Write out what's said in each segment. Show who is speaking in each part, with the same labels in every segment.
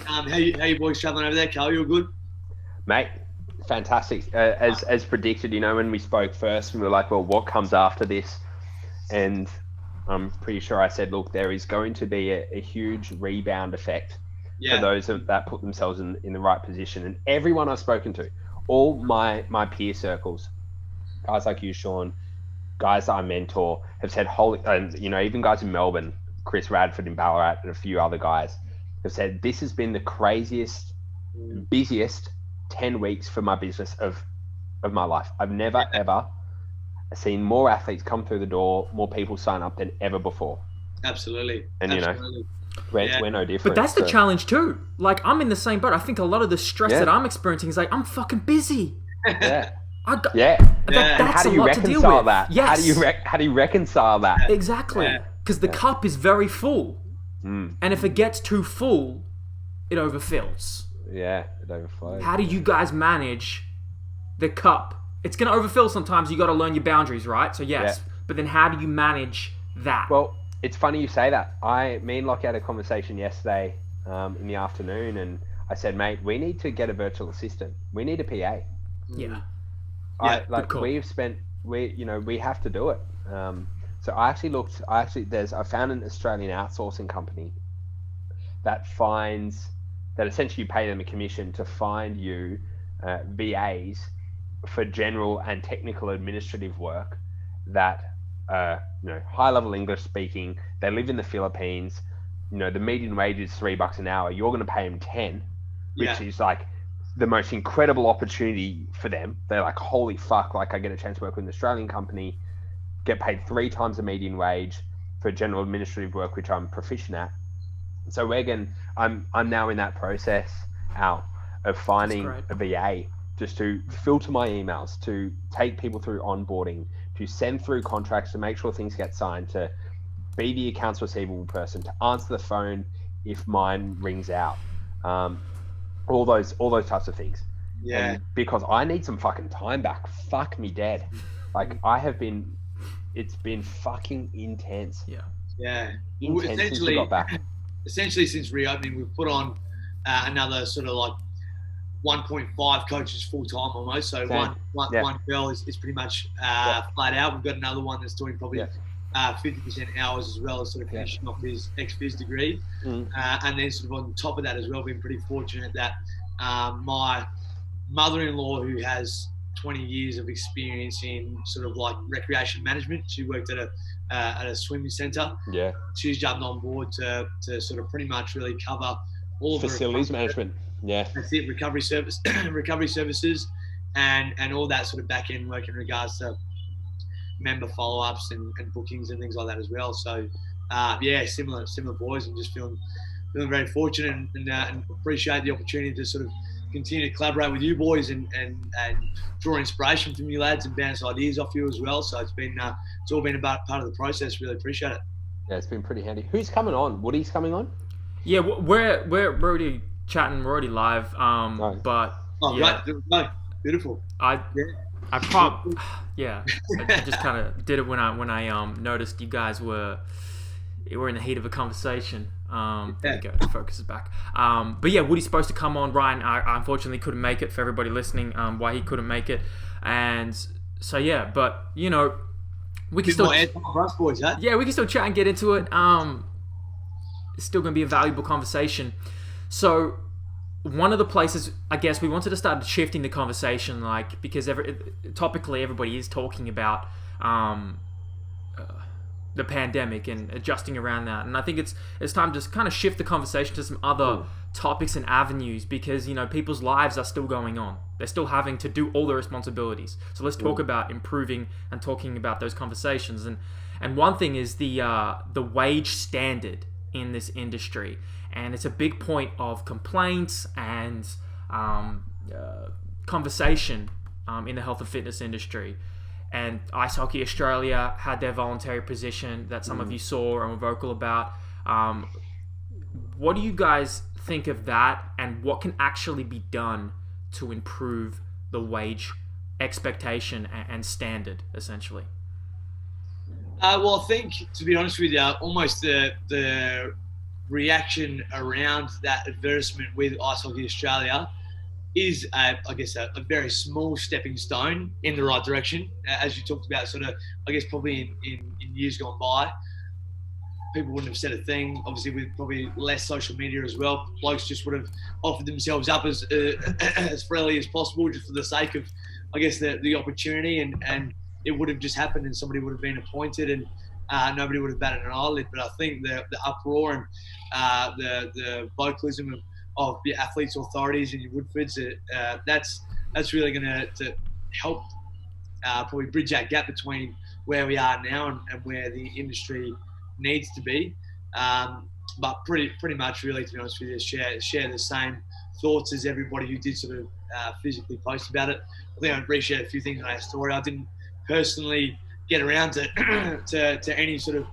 Speaker 1: How you boys travelling over there, Karl? You all good?
Speaker 2: Mate, fantastic. As predicted, when we spoke first, we were like, well, what comes after this? And I'm pretty sure I said, look, there is going to be a huge rebound effect for those that put themselves in the right position. And everyone I've spoken to, all my peer circles, guys like you, Sean, guys that I mentor, have said, even guys in Melbourne, Chris Radford in Ballarat, and a few other guys have said, this has been the craziest, busiest 10 weeks for my business of my life. I've never, ever seen more athletes come through the door, more people sign up than ever before.
Speaker 1: Absolutely.
Speaker 2: And, we're no different.
Speaker 3: But that's the challenge too. Like, I'm in the same boat. I think a lot of the stress that I'm experiencing is like, I'm fucking busy.
Speaker 2: Yeah.
Speaker 3: That's
Speaker 2: how do you reconcile that?
Speaker 3: Yes.
Speaker 2: How do you reconcile that?
Speaker 3: Exactly. Because the cup is very full. And if it gets too full, it overfills.
Speaker 2: Yeah, it overflows.
Speaker 3: How do you guys manage the cup? It's going to overfill sometimes. You got to learn your boundaries, right? So yes. But then how do you manage that?
Speaker 2: Well, it's funny you say that. Me and Lockie had a conversation yesterday in the afternoon, and I said, mate, we need to get a virtual assistant. We need a PA.
Speaker 3: Yeah.
Speaker 2: We have to do it. So I found an Australian outsourcing company that essentially you pay them a commission to find you VAs for general and technical administrative work that high level English speaking. They live in the Philippines. The median wage is $3 an hour. You're going to pay them 10, which is like the most incredible opportunity for them. They're like, holy fuck, like I get a chance to work with an Australian company, get paid 3 times the median wage for general administrative work, which I'm proficient at. So I'm now in that process out of finding a VA just to filter my emails, to take people through onboarding, to send through contracts, to make sure things get signed, to be the accounts receivable person, to answer the phone if mine rings out. All those types of things. Yeah. And because I need some fucking time back. Fuck me dead. Like it's been fucking intense.
Speaker 1: Yeah.
Speaker 2: Intense since we got back.
Speaker 1: Essentially, since reopening, we've put on another sort of like 1.5 coaches full time almost. So one girl is pretty much flat out. We've got another one that's doing probably 50% hours as well as sort of finishing off his ex-phys degree. And then sort of on top of that as well, been pretty fortunate that my mother-in-law, who has 20 years of experience in sort of like recreation management, she worked at a swimming centre. Yeah. She's jumped on board to sort of pretty much really cover all of
Speaker 2: facilities management. Yeah.
Speaker 1: That's it, recovery services and all that sort of back end work in regards to member follow-ups and bookings and things like that as well. So similar boys, and just feeling very fortunate and appreciate the opportunity to sort of continue to collaborate with you boys and draw inspiration from you lads and bounce ideas off you as well. So it's all been about part of the process. Really appreciate it.
Speaker 2: Yeah, it's been pretty handy. Who's coming on? Woody's coming on?
Speaker 3: Yeah, we're already chatting. We're already live.
Speaker 1: Right, beautiful. I just kind of
Speaker 3: did it when I noticed you guys were in the heat of a conversation. There we go. The focus is back. But yeah, Woody's supposed to come on. Ryan, I unfortunately couldn't make it. For everybody listening, why he couldn't make it, and so yeah. But we can still
Speaker 1: boys, huh?
Speaker 3: Yeah, we can still chat and get into it. It's still going to be a valuable conversation. So one of the places, I guess, we wanted to start shifting the conversation, like, because topically everybody is talking about the pandemic and adjusting around that, and I think it's time to kind of shift the conversation to some other topics and avenues, because people's lives are still going on. They're still having to do all their responsibilities. So let's talk about improving and talking about those conversations. And one thing is the wage standard in this industry, and it's a big point of complaints and conversation in the health and fitness industry. And Ice Hockey Australia had their voluntary position that some of you saw and were vocal about. What do you guys think of that, and what can actually be done to improve the wage expectation and standard, essentially?
Speaker 1: Well, I think, to be honest with you, almost the reaction around that advertisement with Ice Hockey Australia is, I guess, a very small stepping stone in the right direction. As you talked about, sort of, I guess, probably in years gone by, people wouldn't have said a thing. Obviously, with probably less social media as well, blokes just would have offered themselves up as freely as possible, just for the sake of, I guess, the opportunity, and it would have just happened, and somebody would have been appointed, and nobody would have batted an eyelid. But I think the uproar and the vocalism of the athletes' authorities and your Woodfords, that's really going to help probably bridge that gap between where we are now and where the industry needs to be. But pretty much, really, to be honest with you, share the same thoughts as everybody who did sort of physically post about it. I think I appreciate a few things in our story. I didn't personally get around to to any sort of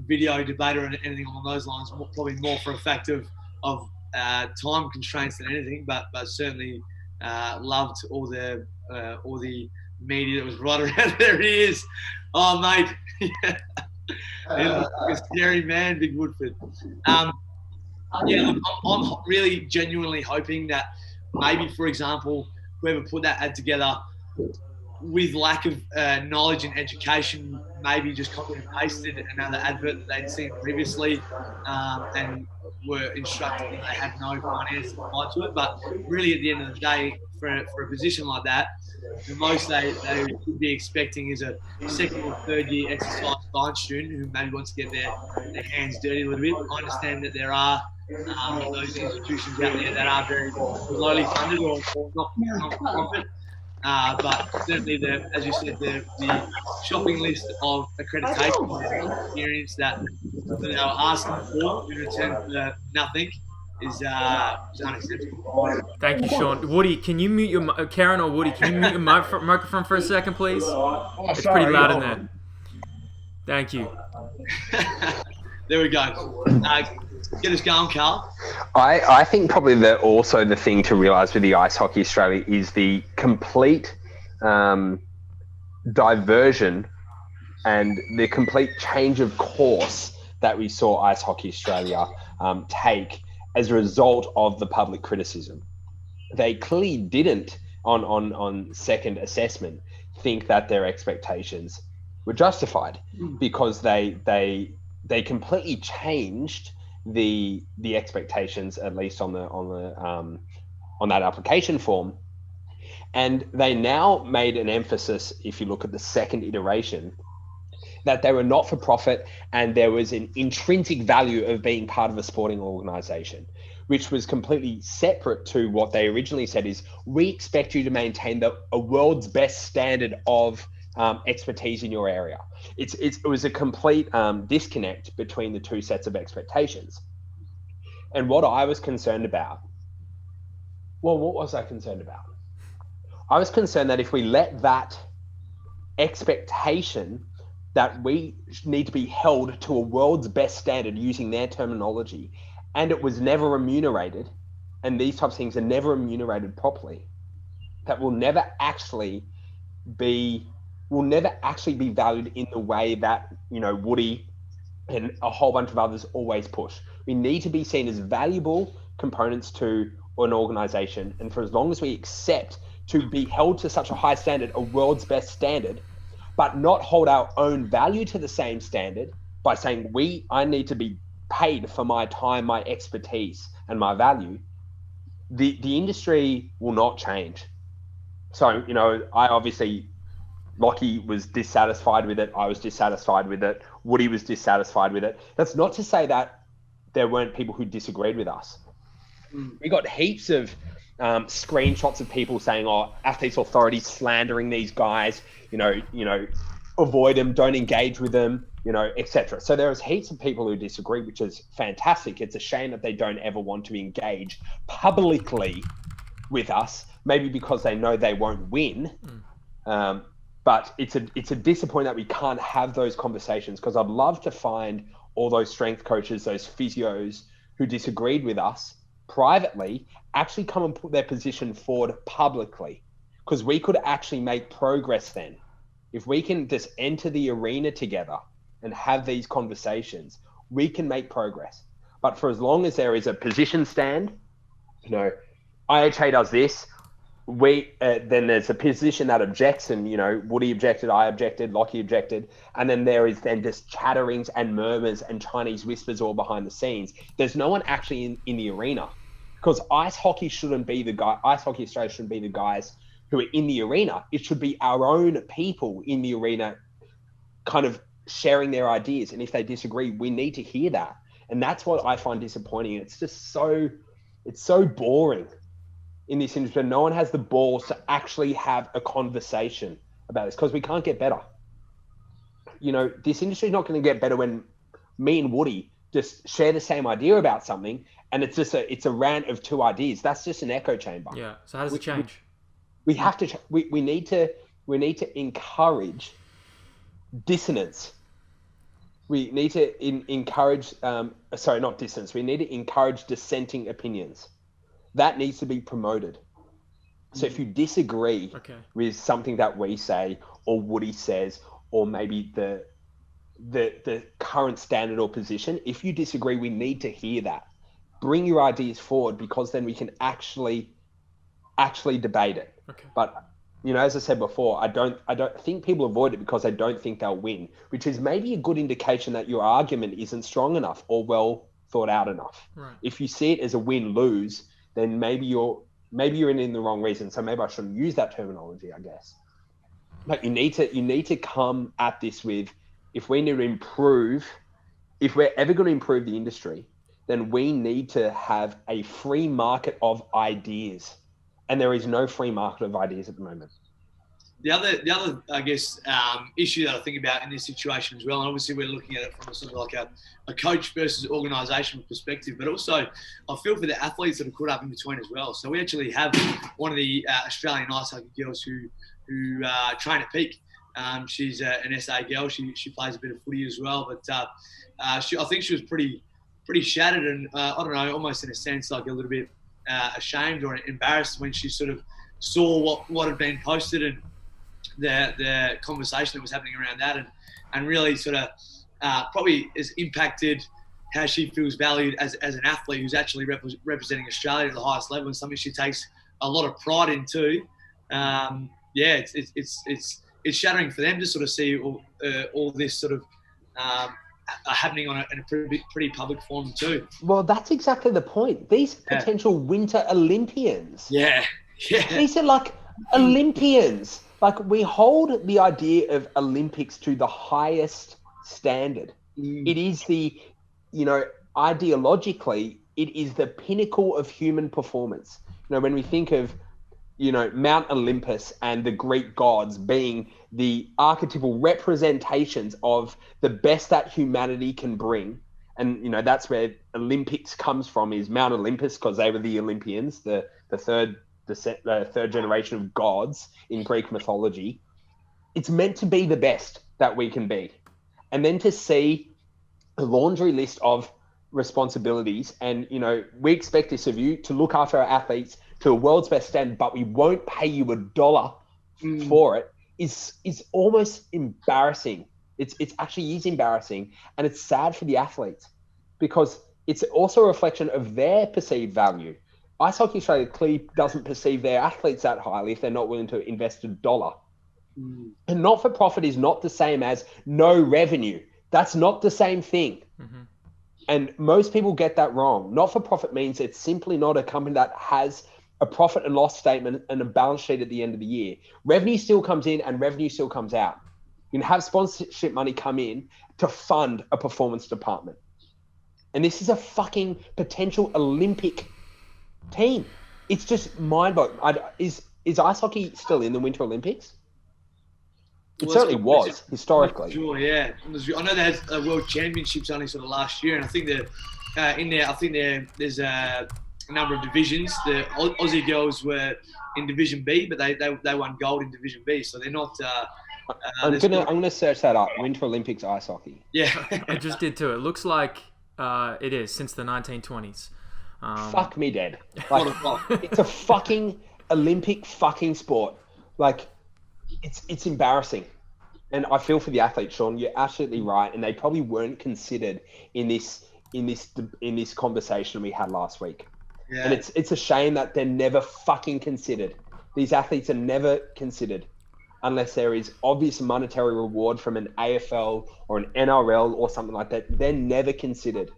Speaker 1: video debate or anything along those lines. Probably more for a fact of time constraints than anything, but certainly loved all the media that was right around there. It is, oh mate, he looks like a scary man, Big Woodford. Yeah, look, I'm really genuinely hoping that maybe, for example, whoever put that ad together, with lack of knowledge and education, maybe just copied and pasted another advert that they'd seen previously, and were instructed that they had no finance applied to it. But really, at the end of the day, for a position like that, the most they would be expecting is a second or third year exercise science student who maybe wants to get their hands dirty a little bit. I understand that there are those institutions out there that are very lowly funded or not profit. But certainly, as you said, the shopping list of accreditation and experience that they were asking for in return for nothing is unacceptable.
Speaker 3: Thank you, Sean. Woody, can you mute your Karen or Woody? Can you mute your microphone for a second, please? It's pretty loud in there. Thank you.
Speaker 1: There we go. Get us going, Karl.
Speaker 2: I think probably also the thing to realise with the Ice Hockey Australia is the complete diversion and the complete change of course that we saw Ice Hockey Australia take as a result of the public criticism. They clearly didn't, on second assessment, think that their expectations were justified, because they completely changed the expectations, at least on that application form, and they now made an emphasis, if you look at the second iteration, that they were not for profit and there was an intrinsic value of being part of a sporting organization, which was completely separate to what they originally said is, we expect you to maintain a world's best standard of expertise in your area. It was a complete disconnect between the two sets of expectations. And what I was concerned about, what was I concerned about? I was concerned that if we let that expectation that we need to be held to a world's best standard using their terminology, and it was never remunerated, and these types of things are never remunerated properly, that will never actually be valued in the way that, Woody and a whole bunch of others always push. We need to be seen as valuable components to an organization. And for as long as we accept to be held to such a high standard, a world's best standard, but not hold our own value to the same standard by saying, I need to be paid for my time, my expertise, and my value, the industry will not change. So, I obviously, Lockie was dissatisfied with it. I was dissatisfied with it. Woody was dissatisfied with it. That's not to say that there weren't people who disagreed with us. We got heaps of screenshots of people saying, athletes authority slandering these guys, avoid them, don't engage with them, etc. So there was heaps of people who disagree, which is fantastic. It's a shame that they don't ever want to engage publicly with us, maybe because they know they won't win. But it's a disappointment that we can't have those conversations, because I'd love to find all those strength coaches, those physios who disagreed with us privately, actually come and put their position forward publicly, because we could actually make progress then. If we can just enter the arena together and have these conversations, we can make progress. But for as long as there is a position stand, IHA does this, then there's a position that objects, and Woody objected, I objected, Lockie objected, and then there is then just chatterings and murmurs and Chinese whispers all behind the scenes. There's no one actually in the arena, because Ice Hockey Australia shouldn't be the guys who are in the arena. It should be our own people in the arena kind of sharing their ideas, and if they disagree, we need to hear that. And that's what I find disappointing. It's just it's so boring in this industry. No one has the balls to actually have a conversation about this, because we can't get better. This industry is not going to get better when me and Woody just share the same idea about something, and it's just it's a rant of two ideas. That's just an echo chamber.
Speaker 3: Yeah. So how does it change?
Speaker 2: We have to. We need to encourage dissonance. We need to encourage. Not dissonance. We need to encourage dissenting opinions. That needs to be promoted. So if you disagree with something that we say or Woody says, or maybe the current standard or position, if you disagree, we need to hear that. Bring your ideas forward, because then we can actually debate it.
Speaker 3: Okay.
Speaker 2: But as I said before, I don't think people avoid it because they don't think they'll win, which is maybe a good indication that your argument isn't strong enough or well thought out enough.
Speaker 3: Right.
Speaker 2: If you see it as a win-lose, then maybe you're in the wrong reason. So maybe I shouldn't use that terminology, I guess. But you need to come at this with, if we're ever going to improve the industry, then we need to have a free market of ideas. And there is no free market of ideas at the moment.
Speaker 1: The other, I guess, issue that I think about in this situation as well, and obviously we're looking at it from a sort of like a coach versus organisational perspective, but also I feel for the athletes that are caught up in between as well. So we actually have one of the Australian ice hockey girls who train at PEAQ. She's an SA girl. She plays a bit of footy as well, but I think she was pretty shattered, and I don't know, almost in a sense like a little bit ashamed or embarrassed when she sort of saw what had been posted and the conversation that was happening around that, and really sort of probably has impacted how she feels valued as an athlete who's actually representing Australia at the highest level, and something she takes a lot of pride in too. It's shattering for them to sort of see all this sort of happening in a pretty public forum too.
Speaker 2: Well, that's exactly the point. These potential Winter Olympians.
Speaker 1: Yeah.
Speaker 2: These are like Olympians. Like, we hold the idea of Olympics to the highest standard. It is ideologically, it is the pinnacle of human performance. When we think of, Mount Olympus and the Greek gods being the archetypal representations of the best that humanity can bring. And, that's where Olympics comes from, is Mount Olympus, because they were the Olympians, the third generation of gods in Greek mythology. It's meant to be the best that we can be. And then to see a laundry list of responsibilities, and, we expect this of you, to look after our athletes to the world's best standard, but we won't pay you $1 for it, is almost embarrassing. It's actually is embarrassing, and it's sad for the athletes, because it's also a reflection of their perceived value. Ice Hockey Australia clearly doesn't perceive their athletes that highly if they're not willing to invest $1. And not-for-profit is not the same as no revenue. That's not the same thing. Mm-hmm. And most people get that wrong. Not-for-profit means it's simply not a company that has a profit and loss statement and a balance sheet at the end of the year. Revenue still comes in and revenue still comes out. You can have sponsorship money come in to fund a performance department. And this is a fucking potential Olympic team. It's just mind-boggling. Is ice hockey still in the Winter Olympics? It certainly was historically.
Speaker 1: Sure, yeah. I know they had World Championships only sort of last year, and I think that in there, there's a number of divisions. The Aussie girls were in Division B, but they won gold in Division B, so they're not.
Speaker 2: I'm gonna search that up. Winter Olympics ice hockey.
Speaker 1: Yeah,
Speaker 3: I just did too. It looks like it is since the 1920s.
Speaker 2: Fuck me dead. Like, it's a fucking Olympic fucking sport. Like, it's embarrassing. And I feel for the athletes, Sean. You're absolutely right, and they probably weren't considered in this conversation we had last week. Yeah. And it's a shame that they're never fucking considered. These athletes are never considered unless there is obvious monetary reward from an AFL or an NRL or something like that. They're never considered.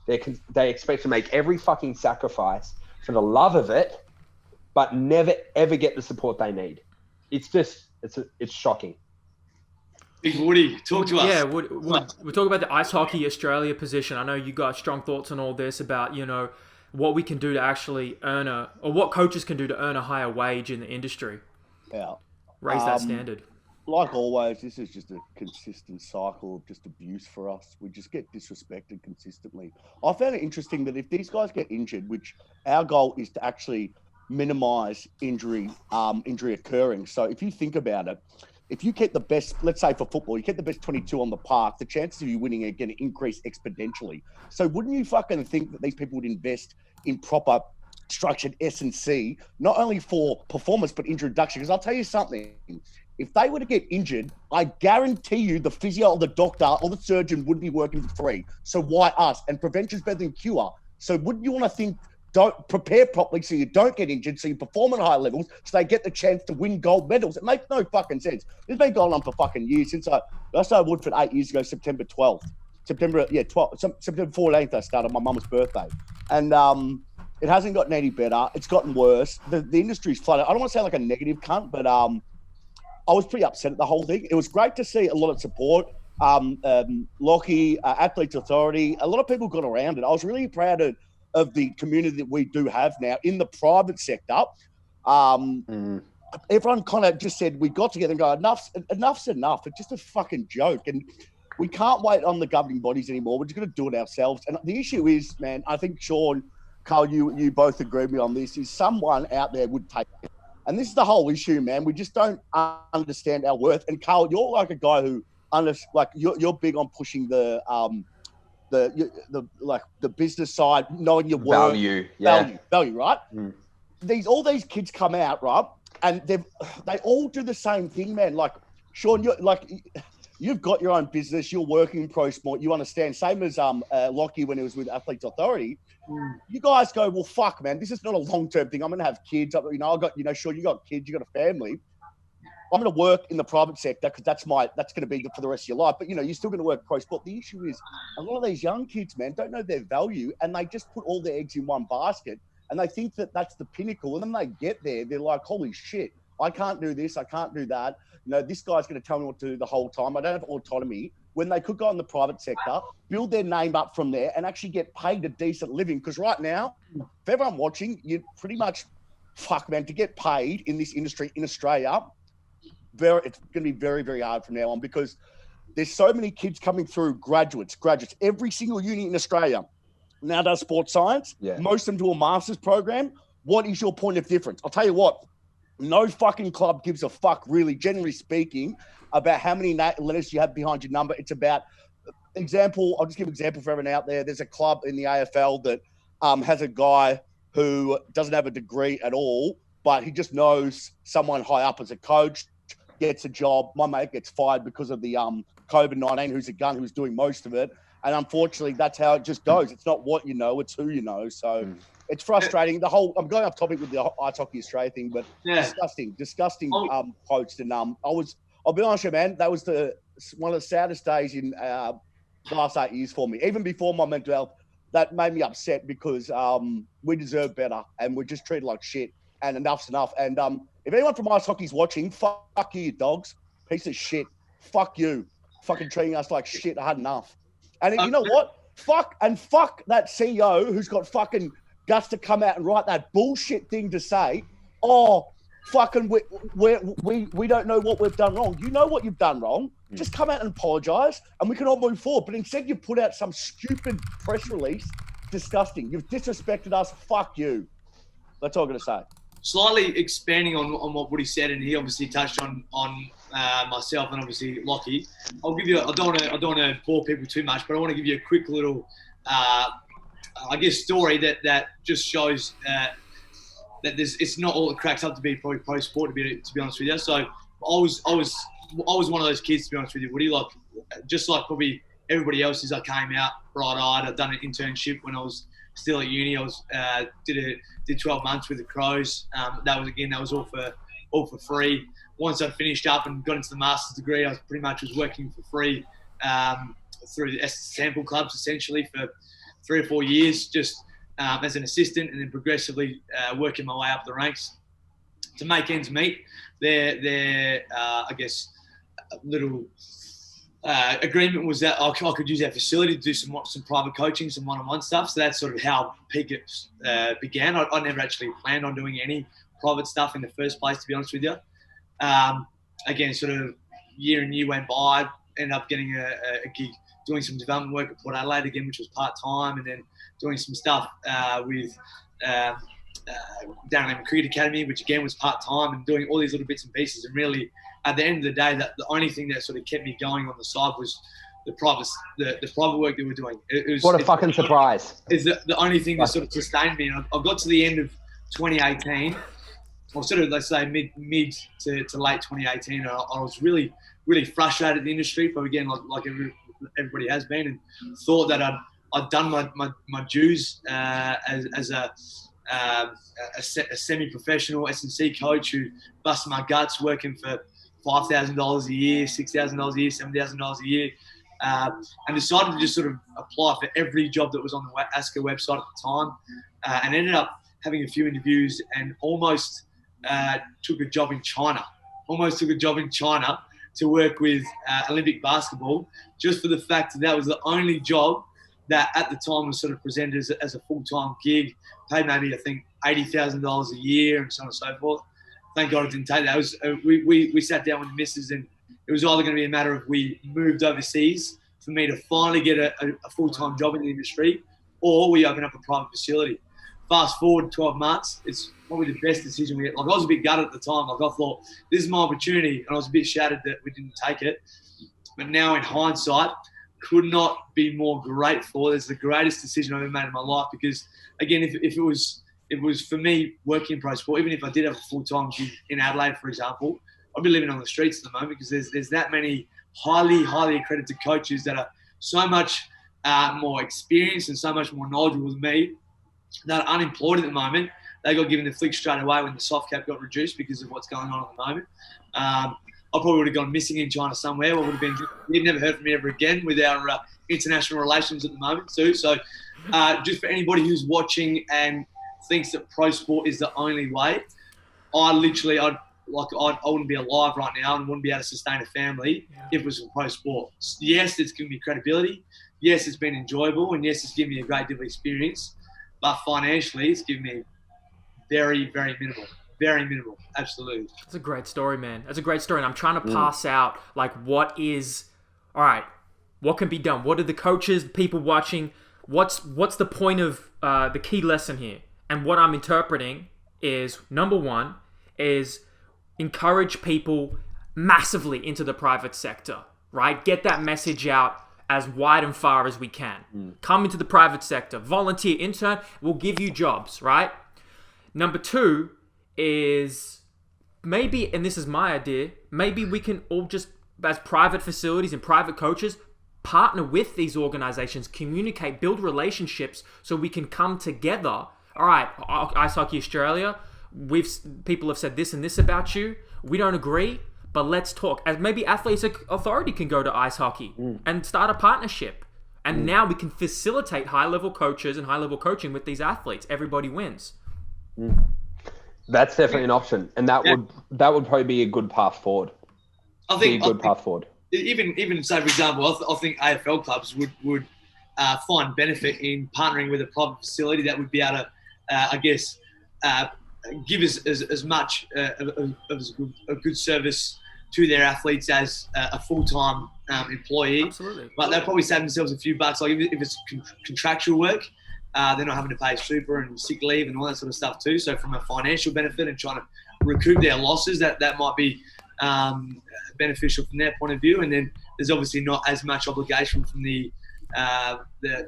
Speaker 2: They expect to make every fucking sacrifice for the love of it, but never ever get the support they need. It's just it's shocking.
Speaker 1: Big Woody, talk to us.
Speaker 3: Yeah, we're talking about the Ice Hockey Australia position. I know you got strong thoughts on all this about, what we can do to actually or what coaches can do to earn a higher wage in the industry.
Speaker 4: Yeah.
Speaker 3: Raise that standard.
Speaker 4: Like always, this is just a consistent cycle of just abuse for us. We just get disrespected consistently. I found it interesting that if these guys get injured, which our goal is to actually minimize injury occurring. So if you think about it, if you get the best, let's say for football, you get the best 22 on the park, the chances of you winning are going to increase exponentially. So wouldn't you fucking think that these people would invest in proper structured S&C, not only for performance, but injury reduction? Because I'll tell you something, if they were to get injured, I guarantee you the physio or the doctor or the surgeon would be working for free. So why us? And prevention's better than cure. So wouldn't you want to think, don't prepare properly so you don't get injured, so you perform at high levels, so they get the chance to win gold medals? It makes no fucking sense. This has been going on for fucking years. Since I started Woodford 8 years ago, September 12th. September 14th I started, my mum's birthday. And it hasn't gotten any better. It's gotten worse. The industry's flooded. I don't want to sound like a negative cunt, but I was pretty upset at the whole thing. It was great to see a lot of support. Lockie, Athletes Authority, a lot of people got around it. I was really proud of the community that we do have now in the private sector. Everyone kind of just said, we got together and go, enough's enough. It's just a fucking joke. And we can't wait on the governing bodies anymore. We're just going to do it ourselves. And the issue is, man, I think Sean, Karl, you both agree with me on this, is someone out there would take it. And this is the whole issue, man. We just don't understand our worth. And Karl, you're like a guy who, you're big on pushing the business side, knowing your worth. Value, right? All these kids come out, right? And they all do the same thing, man. Like, Sean, you've got your own business, you're working in pro sport, you understand. Same as Lockie when he was with Athletes Authority. You guys go, well, fuck, man, this is not a long-term thing. I'm going to have kids. Sean, you got kids, you got a family. I'm going to work in the private sector because that's going to be good for the rest of your life. But, you're still going to work pro sport. The issue is a lot of these young kids, man, don't know their value, and they just put all their eggs in one basket, and they think that that's the pinnacle. And then they get there, they're like, holy shit, I can't do this, I can't do that. This guy's going to tell me what to do the whole time. I don't have autonomy. When they could go in the private sector, build their name up from there, and actually get paid a decent living. Because right now, for everyone watching, you pretty much, fuck, man, to get paid in this industry in Australia, it's going to be very, very hard from now on, because there's so many kids coming through, graduates. Every single uni in Australia now does sports science. Yeah. Most of them do a master's program. What is your point of difference? I'll tell you what, no fucking club gives a fuck, really, generally speaking, about how many letters you have behind your number. It's about I'll just give an example for everyone out there. There's a club in the AFL that has a guy who doesn't have a degree at all, but he just knows someone high up as a coach, gets a job. My mate gets fired because of the COVID-19, who's a gun, who's doing most of it. And unfortunately, that's how it just goes. It's not what you know, it's who you know. So it's frustrating. I'm going off topic with the Ice Hockey Australia thing, but disgusting post. And I'll be honest with you, man, that was one of the saddest days in the last 8 years for me. Even before my mental health, that made me upset, because we deserve better and we're just treated like shit, and enough's enough. And if anyone from Ice Hockey's watching, fuck you dogs, piece of shit. Fuck you. Fucking treating us like shit. I had enough. And you know what? Fuck that CEO who's got fucking guts to come out and write that bullshit thing to say, fucking we don't know what we've done wrong. You know what you've done wrong. Just come out and apologise, and we can all move forward. But instead, you put out some stupid press release. Disgusting. You've disrespected us. Fuck you. That's all I'm going to say.
Speaker 1: Slightly expanding on what Woody said, and he obviously touched on myself and obviously Lockie. I'll give you. I don't want to bore people too much, but I want to give you a quick little, story that just shows that it's not all it cracks up to be probably pro sport, to be honest with you. So I was was one of those kids, to be honest with you, Woody. Like, just like probably everybody else is, I came out bright-eyed. I'd done an internship when I was still at uni. I was did 12 months with the Crows. That was all for free. Once I finished up and got into the master's degree, I pretty much was working for free through the sample clubs essentially for 3 or 4 years, just as an assistant, and then progressively working my way up the ranks to make ends meet. Their I guess little agreement was that I could use our facility to do some private coaching, some one-on-one stuff. So that's sort of how PEAQ began. I never actually planned on doing any private stuff in the first place, to be honest with you. Again, sort of year and year went by, ended up getting a gig doing some development work at Port Adelaide again, which was part-time, and then doing some stuff with down at the Cricket Academy, which again was part-time, and doing all these little bits and pieces. And really, at the end of the day, that the only thing that sort of kept me going on the side was the private work that we're doing.
Speaker 2: What a fucking surprise!
Speaker 1: Is the only thing that sort of sustained me. And I got to the end of 2018, or sort of, let's say mid to late 2018, and I was really frustrated at the industry, probably again like everybody has been, and thought that I'd done my dues as a semi-professional S&C coach who busted my guts working for $5,000 a year, $6,000 a year, $7,000 a year, and decided to just sort of apply for every job that was on the ASCA website at the time, and ended up having a few interviews and almost took a job in China. To work with Olympic basketball, just for the fact that was the only job that at the time was sort of presented as a full-time gig, paid maybe, I think, $80,000 a year and so on and so forth. Thank God I didn't take that. It was, we sat down with the missus, and it was either going to be a matter of we moved overseas for me to finally get a full-time job in the industry, or we open up a private facility. Fast forward 12 months, it's probably the best decision we had. Like, I was a bit gutted at the time. Like, I thought, this is my opportunity, and I was a bit shattered that we didn't take it. But now in hindsight, could not be more grateful. It's the greatest decision I've ever made in my life, because, again, if it was for me working in pro sport, even if I did have a full-time gig in Adelaide, for example, I'd be living on the streets at the moment, because there's that many highly accredited coaches that are so much more experienced and so much more knowledgeable than me, that are unemployed at the moment. They got given the flick straight away when the soft cap got reduced because of what's going on at the moment. I probably would have gone missing in China somewhere, or would have been, you've never heard from me ever again with our international relations at the moment too. So just for anybody who's watching and thinks that pro sport is the only way, I wouldn't be alive right now and wouldn't be able to sustain a family if it was for pro sport. Yes, it's given me credibility. Yes, it's been enjoyable, and yes, it's given me a great deal of experience. But financially, it's given me very, very minimal. Very minimal. Absolutely.
Speaker 3: That's a great story, man. That's a great story. And I'm trying to pass out, like, what can be done? What are the coaches, the people watching? What's the point of the key lesson here? And what I'm interpreting is, number one, is encourage people massively into the private sector, right? Get that message out as wide and far as we can. Come into the private sector, volunteer, intern, we'll give you jobs, right? Number two is maybe, and this is my idea, maybe we can all just, as private facilities and private coaches, partner with these organizations, communicate, build relationships so we can come together. All right, Ice Hockey Australia, people have said this and this about you. We don't agree. But let's talk. As maybe Athletes Authority can go to ice hockey and start a partnership. And now we can facilitate high-level coaches and high-level coaching with these athletes. Everybody wins.
Speaker 2: That's definitely an option. And that would probably be a good path forward.
Speaker 1: I think
Speaker 2: path forward.
Speaker 1: Even say, for example, I think AFL clubs would find benefit in partnering with a private facility that would be able to, give us as much a good service to their athletes as a full-time employee.
Speaker 3: Absolutely.
Speaker 1: But they'll probably save themselves a few bucks. Like if it's contractual work, they're not having to pay super and sick leave and all that sort of stuff too. So from a financial benefit and trying to recoup their losses, that might be beneficial from their point of view. And then there's obviously not as much obligation from the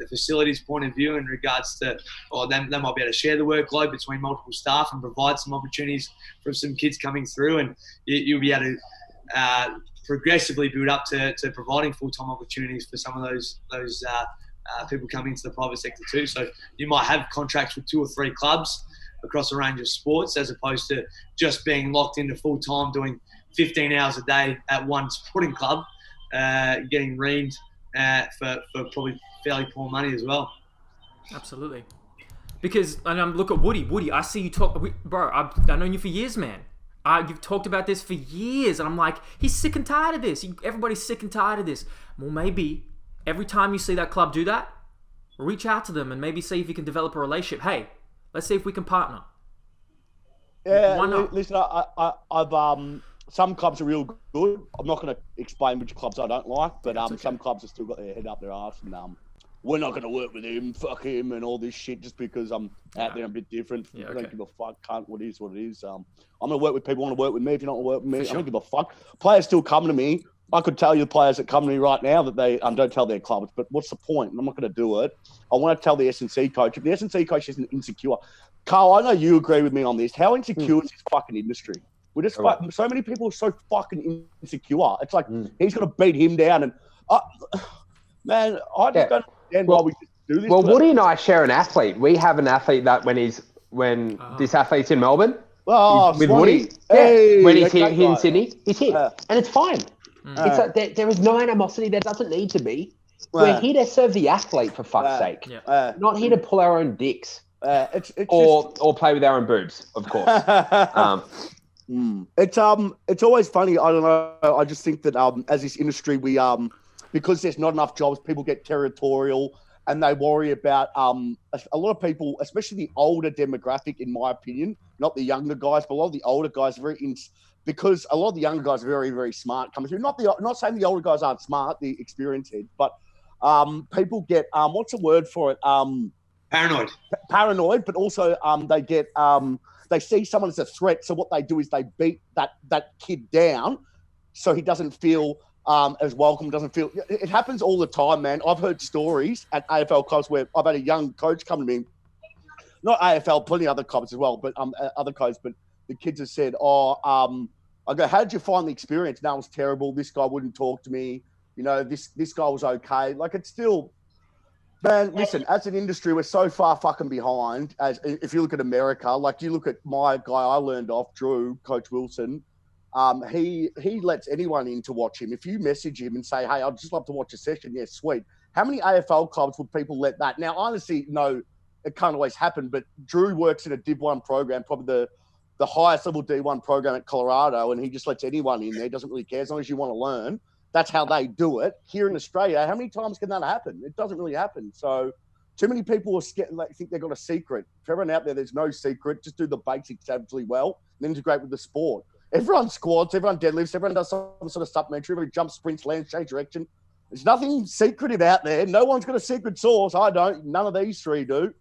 Speaker 1: facilities point of view in regards to, or they might be able to share the workload between multiple staff and provide some opportunities for some kids coming through, and you'll be able to progressively build up to providing full-time opportunities for some of those people coming into the private sector too. So you might have contracts with 2 or 3 clubs across a range of sports, as opposed to just being locked into full-time doing 15 hours a day at one sporting club, getting reamed for probably fairly poor money as well.
Speaker 3: Absolutely. Because, and look at Woody. Woody, I see you talk, bro. I've known you for years, man. You've talked about this for years, and I'm like, he's sick and tired of this. Everybody's sick and tired of this. Well, maybe every time you see that club do that, reach out to them and maybe see if you can develop a relationship. Hey, let's see if we can partner.
Speaker 4: Yeah,
Speaker 3: why not?
Speaker 4: Listen, I've some clubs are real good. I'm not going to explain which clubs I don't like, but
Speaker 3: Okay.
Speaker 4: some clubs have still got their head up their arse, and we're not going to work with him, fuck him, and all this shit just because I'm out there a bit different.
Speaker 3: Yeah,
Speaker 4: I
Speaker 3: okay.
Speaker 4: don't give a fuck, cunt, what is what it is. I'm going to work with people who want to work with me. If you're not going to work with me,
Speaker 3: For
Speaker 4: I don't give a fuck. Players still come to me. I could tell you the players that come to me right now that they don't tell their clubs, but what's the point? I'm not going to do it. I want to tell the S&C coach. If the S&C coach isn't insecure, Karl, I know you agree with me on this. How insecure is this fucking industry? We're just so many people are so fucking insecure. It's like he's going to beat him down, and man, I just don't understand why we just do this.
Speaker 2: Well, Woody and I share an athlete. We have an athlete that when this athlete's in Melbourne, with Woody, when he's here in Sydney, he's here, and it's fine. It's like there is no animosity. There doesn't need to be. We're here to serve the athlete, for fuck's sake. Not here to pull our own dicks. Or play with our own boobs, of course.
Speaker 4: It's always funny. I don't know. I just think that as this industry, we because there's not enough jobs, people get territorial and they worry about a lot of people, especially the older demographic, in my opinion, not the younger guys, but a lot of the older guys are because a lot of the younger guys are very, very smart coming through. Not saying the older guys aren't smart, the experienced heads, but people get what's the word for it? Paranoid, but also they get they see someone as a threat. So what they do is they beat that kid down, so he doesn't feel as welcome. Doesn't feel. It happens all the time, man. I've heard stories at AFL clubs where I've had a young coach come to me, not AFL, plenty of other clubs as well, but other coaches. But the kids have said, I go, how did you find the experience? No, it was terrible. This guy wouldn't talk to me. You know, this guy was okay. Like, it's still. Man, listen, as an industry, we're so far fucking behind. As if you look at America, like you look at my guy I learned off, Drew, Coach Wilson, he lets anyone in to watch him. If you message him and say, hey, I'd just love to watch a session, yeah, sweet. How many AFL clubs would people let that? Now, honestly, no, it can't always happen, but Drew works in a Div 1 program, probably the highest level D1 program at Colorado, and he just lets anyone in there. He doesn't really care as long as you want to learn. That's how they do it. Here in Australia, how many times can that happen? It doesn't really happen. So too many people are scared, think they've got a secret. For everyone out there, there's no secret. Just do the basics absolutely well and integrate with the sport. Everyone squats, everyone deadlifts, everyone does some sort of supplementary, everybody jumps, sprints, lands, change direction. There's nothing secretive out there. No one's got a secret sauce. I don't. None of these three do.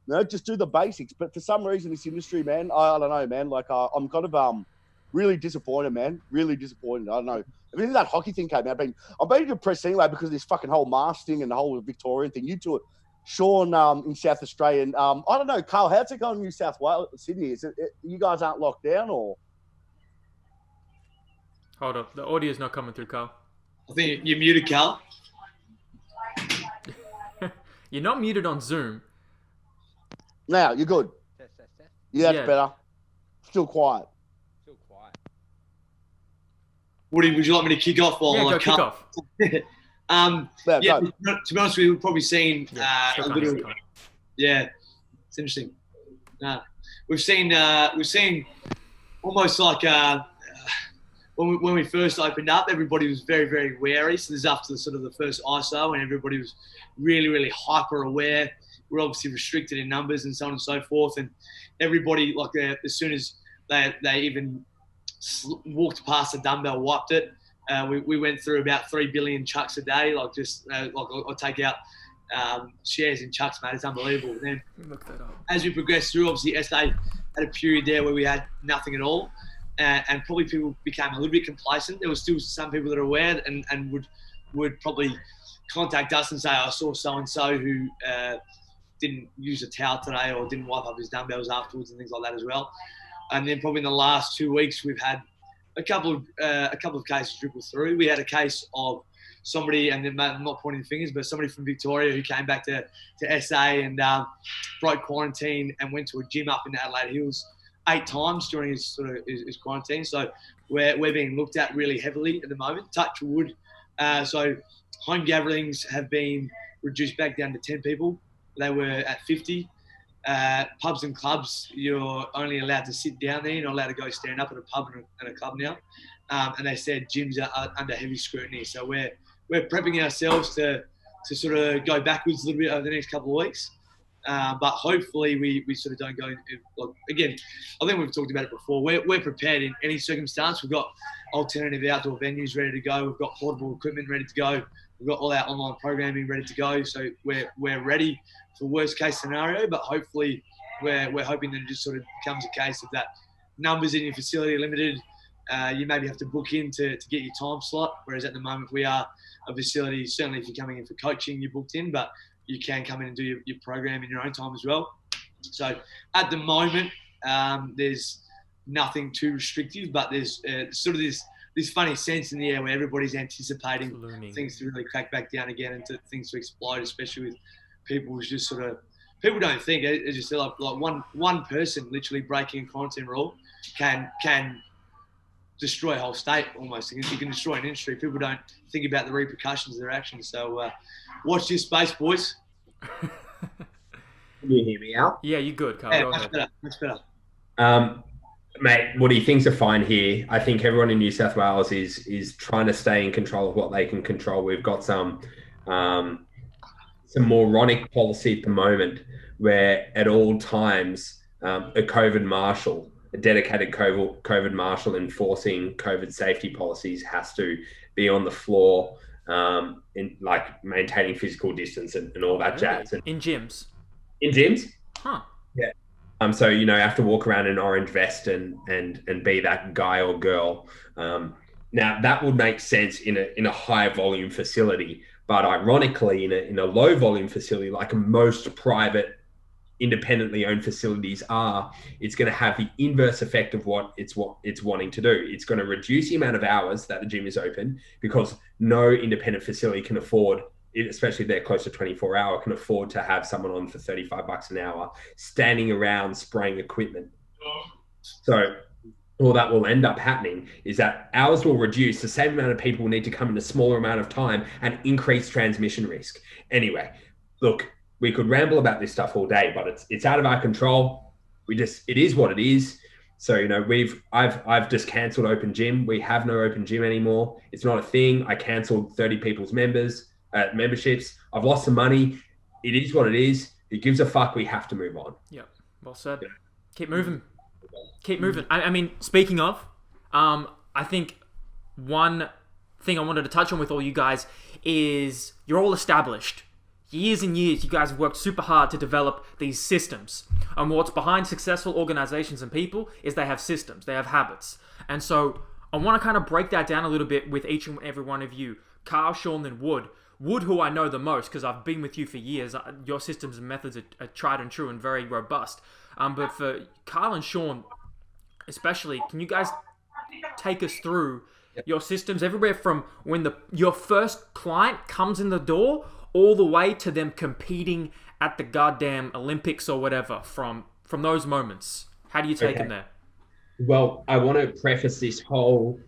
Speaker 4: No, just do the basics. But for some reason, this industry, man, I don't know, man. Like, I'm kind of really disappointed, man. Really disappointed. I don't know. I mean, that hockey thing came out. I'm being depressed anyway because of this fucking whole mask thing and the whole Victorian thing. You two, Sean, in South Australia. And, I don't know, Karl, how's it going in New South Wales, Sydney? Is it you guys aren't locked down or?
Speaker 3: Hold up. The audio's not coming through, Karl.
Speaker 1: I think you're muted, Karl.
Speaker 3: You're not muted on Zoom.
Speaker 4: Now, you're good. Yeah, that's better. Still quiet.
Speaker 1: Woody, would you like me to kick off?
Speaker 3: Go kick off.
Speaker 1: To be honest with you, we've probably seen a little. Yeah, it's interesting. We've seen almost like when we first opened up, everybody was very, very wary. So this is after the first ISO, and everybody was really, really hyper aware. We're obviously restricted in numbers and so on and so forth, and everybody, like, as soon as they even walked past the dumbbell, wiped it. We went through about 3 billion chucks a day. Like, just like I'll take out shares in chucks, mate. It's unbelievable. And then
Speaker 3: look that up.
Speaker 1: As we progressed through, obviously SA had a period there where we had nothing at all, and probably people became a little bit complacent. There were still some people that are aware and would probably contact us and say, I saw so and so who didn't use a towel today or didn't wipe up his dumbbells afterwards and things like that as well. And then probably in the last 2 weeks, we've had a couple of cases dribble through. We had a case of somebody, and I'm not pointing fingers, but somebody from Victoria who came back to SA and broke quarantine and went to a gym up in Adelaide Hills 8 times during his quarantine. So we're being looked at really heavily at the moment. Touch wood. So home gatherings have been reduced back down to 10 people. They were at 50. Pubs and clubs, you're only allowed to sit down there. You're not allowed to go stand up at a pub and a club now. And they said gyms are under heavy scrutiny. So we're prepping ourselves to sort of go backwards a little bit over the next couple of weeks. But hopefully we sort of don't go again. I think we've talked about it before. We're prepared in any circumstance. We've got alternative outdoor venues ready to go. We've got portable equipment ready to go. We've got all our online programming ready to go. So we're ready for worst case scenario. But hopefully we're hoping that it just sort of becomes a case of that numbers in your facility are limited. You maybe have to book in to get your time slot. Whereas at the moment we are a facility. Certainly if you're coming in for coaching, you're booked in. But you can come in and do your program in your own time as well. So at the moment, there's nothing too restrictive, but there's sort of this funny sense in the air where everybody's anticipating things to really crack back down again and things to explode, especially with people who's just sort of, people don't think, it's just like one person literally breaking a quarantine rule can destroy a whole state almost. You can destroy an industry. People don't think about the repercussions of their actions. So watch this space, boys.
Speaker 5: Can you hear me out?
Speaker 3: Yeah, you good, Karl.
Speaker 1: Yeah, much better.
Speaker 5: Mate, what he thinks are fine here. I think everyone in New South Wales is trying to stay in control of what they can control. We've got some moronic policy at the moment where at all times a COVID marshal, a dedicated COVID marshal enforcing COVID safety policies has to be on the floor in like maintaining physical distance and all that jazz. And
Speaker 3: in gyms?
Speaker 5: In gyms?
Speaker 3: Huh.
Speaker 5: Yeah. So, you know, have to walk around in an orange vest and be that guy or girl. Now that would make sense in a high volume facility, but ironically in a low volume facility, like most private independently owned facilities are, it's going to have the inverse effect of what it's wanting to do. It's going to reduce the amount of hours that the gym is open because no independent facility can afford, especially they're close to 24 hour, can afford to have someone on for $35 an hour standing around spraying equipment. So all that will end up happening is that hours will reduce, the same amount of people will need to come in a smaller amount of time and increase transmission risk. Anyway, look, we could ramble about this stuff all day, but it's out of our control. It is what it is. So, you know, I've just cancelled open gym. We have no open gym anymore. It's not a thing. I cancelled 30 people's memberships. I've lost some money. It is what it is. Who gives a fuck? We have to move on.
Speaker 3: Yeah, well said. Yeah. Keep moving. Keep moving. I mean, speaking of, I think one thing I wanted to touch on with all you guys is you're all established. Years and years, you guys have worked super hard to develop these systems. And what's behind successful organizations and people is they have systems, they have habits. And so I want to kind of break that down a little bit with each and every one of you. Karl, Sean, and Wood. Wood, who I know the most because I've been with you for years. Your systems and methods are tried and true and very robust. But for Karl and Sean, especially, can you guys take us through your systems everywhere from when your first client comes in the door all the way to them competing at the goddamn Olympics or whatever from those moments? How do you take them there?
Speaker 5: Well, I want to preface this whole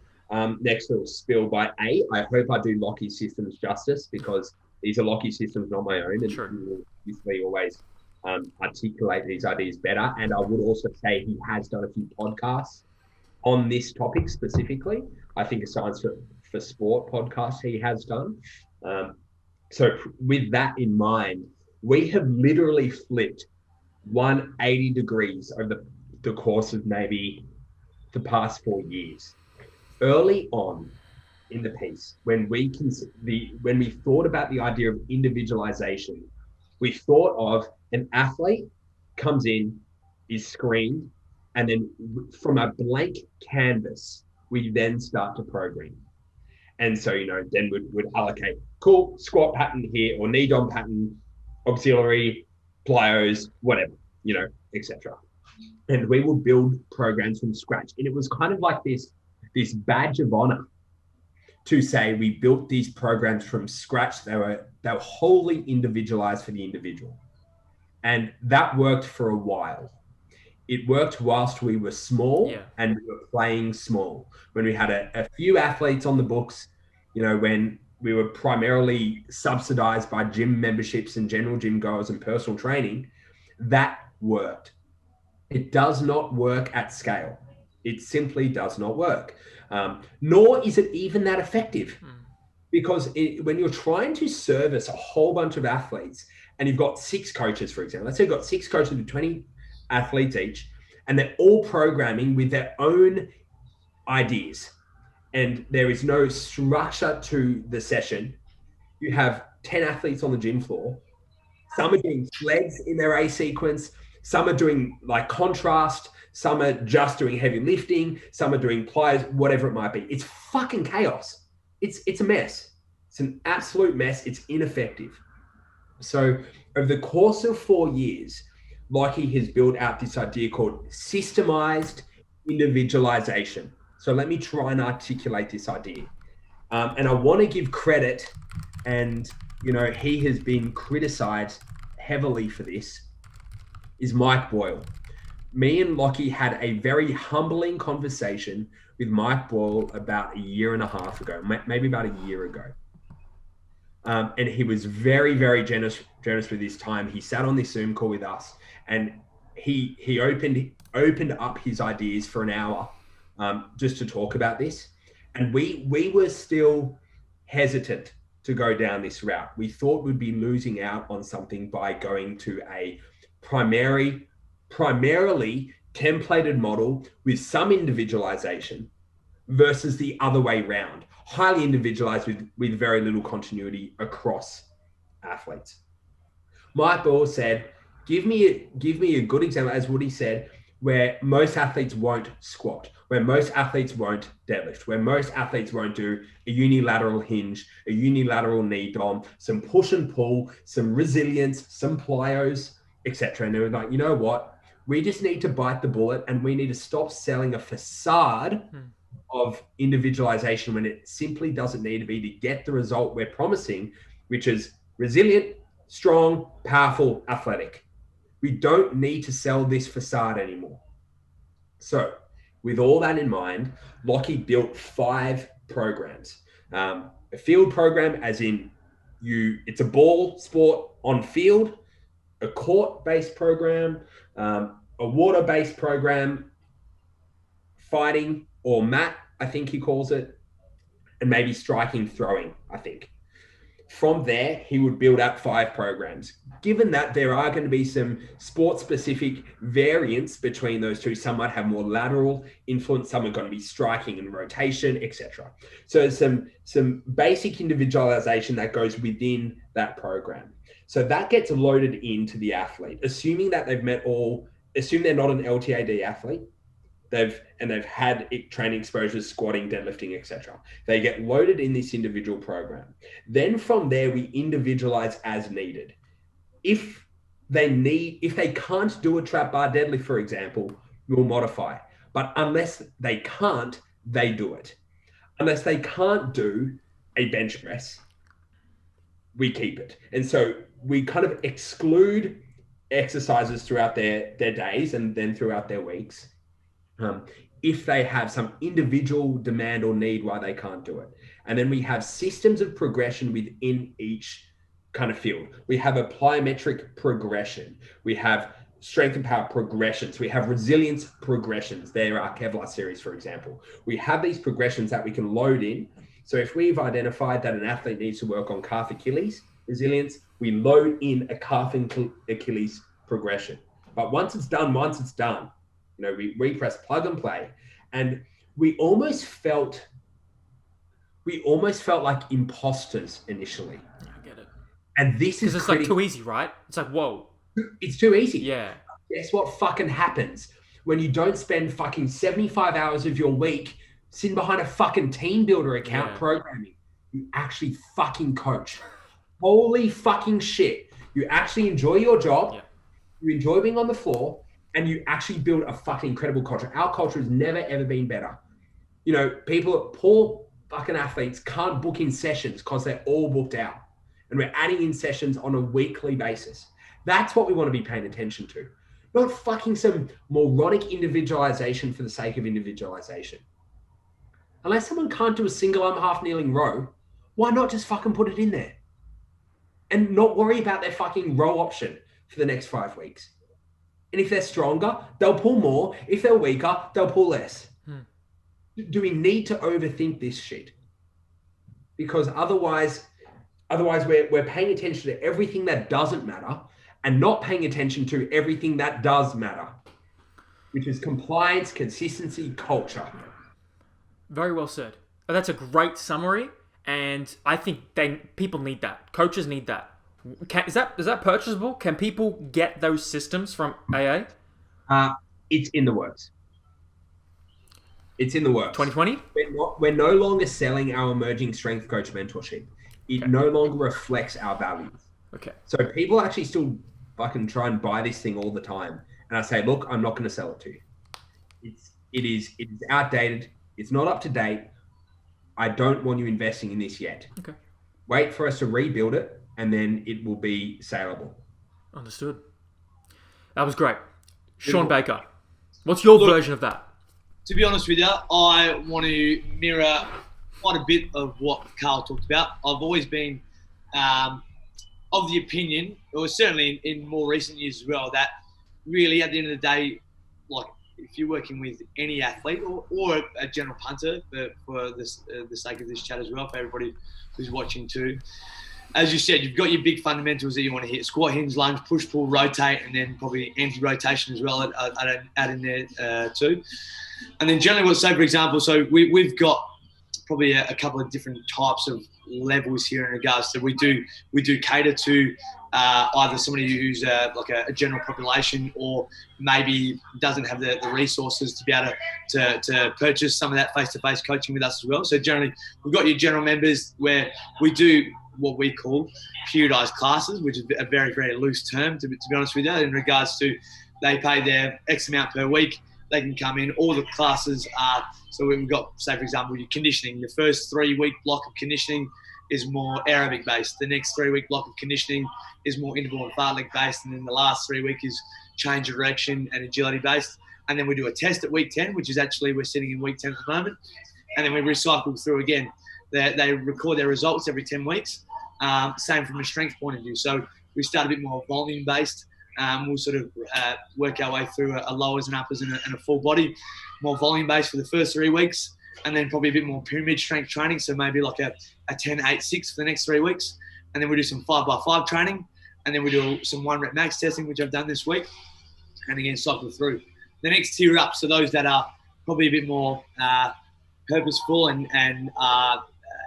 Speaker 5: next little spiel by I hope I do Lockie's systems justice because these are Lockie's systems, not my own. And he will usually always articulate these ideas better. And I would also say he has done a few podcasts on this topic specifically. I think a Science for Sport podcast he has done. So with that in mind, we have literally flipped 180 degrees over the course of maybe the past 4 years. Early on in the piece, when we thought about the idea of individualization, we thought of an athlete comes in, is screened, and then from a blank canvas, we then start to program. And so, you know, then we'd allocate, cool, squat pattern here, or knee dom pattern, auxiliary, plyos, whatever, you know, etc. And we will build programs from scratch. And it was kind of like this this badge of honor to say we built these programs from scratch. They were wholly individualized for the individual. And that worked for a while. It worked whilst we were small and we were playing small. When we had a few athletes on the books, when we were primarily subsidized by gym memberships and general gym goers and personal training, that worked. It does not work at scale. It simply does not work. Nor is it even that effective. Because when you're trying to service a whole bunch of athletes and you've got 6 coaches, for example, let's say you've got 6 coaches with 20 athletes each, and they're all programming with their own ideas, and there is no structure to the session. You have 10 athletes on the gym floor. Some are doing sleds in their A sequence. Some are doing like contrast. Some are just doing heavy lifting. Some are doing pliers, whatever it might be. It's fucking chaos. It's a mess. It's an absolute mess. It's ineffective. So over the course of 4 years, Lockie has built out this idea called systemized individualization. So let me try and articulate this idea. And I want to give credit, and he has been criticized heavily for this, is Mike Boyle. Me and Lockie had a very humbling conversation with Mike Boyle about a year and a half ago, maybe about a year ago. And he was very, very generous with his time. He sat on this Zoom call with us, and he opened up his ideas for an hour just to talk about this. And we were still hesitant to go down this route. We thought we'd be losing out on something by going to a primarily templated model with some individualization versus the other way around, highly individualized with very little continuity across athletes. Mike Ball said, give me a good example, as Woody said, where most athletes won't squat, where most athletes won't deadlift, where most athletes won't do a unilateral hinge, a unilateral knee dom, some push and pull, some resilience, some plyos, etc. And they were like, you know what? We just need to bite the bullet, and we need to stop selling a facade of individualization when it simply doesn't need to be to get the result we're promising, which is resilient, strong, powerful, athletic. We don't need to sell this facade anymore. So with all that in mind, Lockie built 5 programs. A field program, as in it's a ball sport on field, a court-based program, a water-based program, fighting or mat, I think he calls it, and maybe striking, throwing, I think. From there, he would build up 5 programs. Given that there are going to be some sport-specific variants between those two, some might have more lateral influence, some are going to be striking and rotation, etc. So some basic individualization that goes within that program. So that gets loaded into the athlete, assuming that assume they're not an LTAD athlete, they've had training exposures, squatting, deadlifting, etc. They get loaded in this individual program. Then from there, we individualize as needed. If they can't do a trap bar deadlift, for example, we'll modify. But unless they can't, they do it. Unless they can't do a bench press, we keep it. And so we kind of exclude exercises throughout their days and then throughout their weeks. If they have some individual demand or need why they can't do it. And then we have systems of progression within each kind of field. We have a plyometric progression. We have strength and power progressions. We have resilience progressions. There are Kevlar series, for example. We have these progressions that we can load in. So if we've identified that an athlete needs to work on calf Achilles resilience, we load in a calf Achilles progression. But once it's done, we press plug and play. And we almost felt like imposters initially.
Speaker 3: I get it.
Speaker 5: And this is
Speaker 3: it's like too easy, right? It's like, whoa.
Speaker 5: It's too easy.
Speaker 3: Yeah.
Speaker 5: Guess what fucking happens when you don't spend fucking 75 hours of your week sitting behind a fucking team builder account programming? You actually fucking coach. Holy fucking shit. You actually enjoy your job. Yeah. You enjoy being on the floor. And you actually build a fucking incredible culture. Our culture has never, ever been better. You know, poor fucking athletes can't book in sessions because they're all booked out. And we're adding in sessions on a weekly basis. That's what we want to be paying attention to. Not fucking some moronic individualization for the sake of individualization. Unless someone can't do a single arm half kneeling row, why not just fucking put it in there? And not worry about their fucking row option for the next 5 weeks. And if they're stronger, they'll pull more. If they're weaker, they'll pull less. Do we need to overthink this shit? Because otherwise we're paying attention to everything that doesn't matter and not paying attention to everything that does matter, which is compliance, consistency, culture.
Speaker 3: Very well said. That's a great summary, and I think people need that. Coaches need that. Is that purchasable? Can people get those systems from AA?
Speaker 5: It's in the works. It's in the works.
Speaker 3: 2020?
Speaker 5: We're no longer selling our emerging strength coach mentorship. It no longer reflects our values.
Speaker 3: Okay.
Speaker 5: So people actually still fucking try and buy this thing all the time. And I say, look, I'm not going to sell it to you. It is outdated. It's not up to date. I don't want you investing in this yet.
Speaker 3: Okay.
Speaker 5: Wait for us to rebuild it, and then it will be saleable.
Speaker 3: Understood. That was great. Sean Baker, what's your version of that?
Speaker 1: To be honest with you, I want to mirror quite a bit of what Karl talked about. I've always been of the opinion, or certainly in more recent years as well, that really at the end of the day, like if you're working with any athlete or a general punter, for the sake of this chat as well, for everybody who's watching too, as you said, you've got your big fundamentals that you want to hit: squat, hinge, lunge, push, pull, rotate, and then probably anti-rotation as well. Add in there too. And then generally, say for example, so we've got probably a couple of different types of levels here in regards to we do cater to either somebody who's like a general population, or maybe doesn't have the resources to be able to purchase some of that face-to-face coaching with us as well. So generally, we've got your general members where we do what we call periodized classes, which is a very, very loose term, to be honest with you, in regards to they pay their X amount per week. They can come in. All the classes are, so we've got, say for example, your conditioning. The first 3-week block of conditioning is more aerobic based. The next 3-week block of conditioning is more interval and fartlek based. And then the last 3 week is change of direction and agility based. And then we do a test at week 10, which is actually, we're sitting in week 10 at the moment. And then we recycle through again. They record their results every 10 weeks. Same from a strength point of view. So we start a bit more volume based. We'll sort of work our way through a lowers and uppers and a full body, more volume based for the first 3 weeks, and then probably a bit more pyramid strength training. So maybe like a 10-8-6 for the next 3 weeks. And then we do some 5x5 training, and then we do some 1-rep max testing, which I've done this week, and again, cycle through. The next tier up, so those that are probably a bit more purposeful and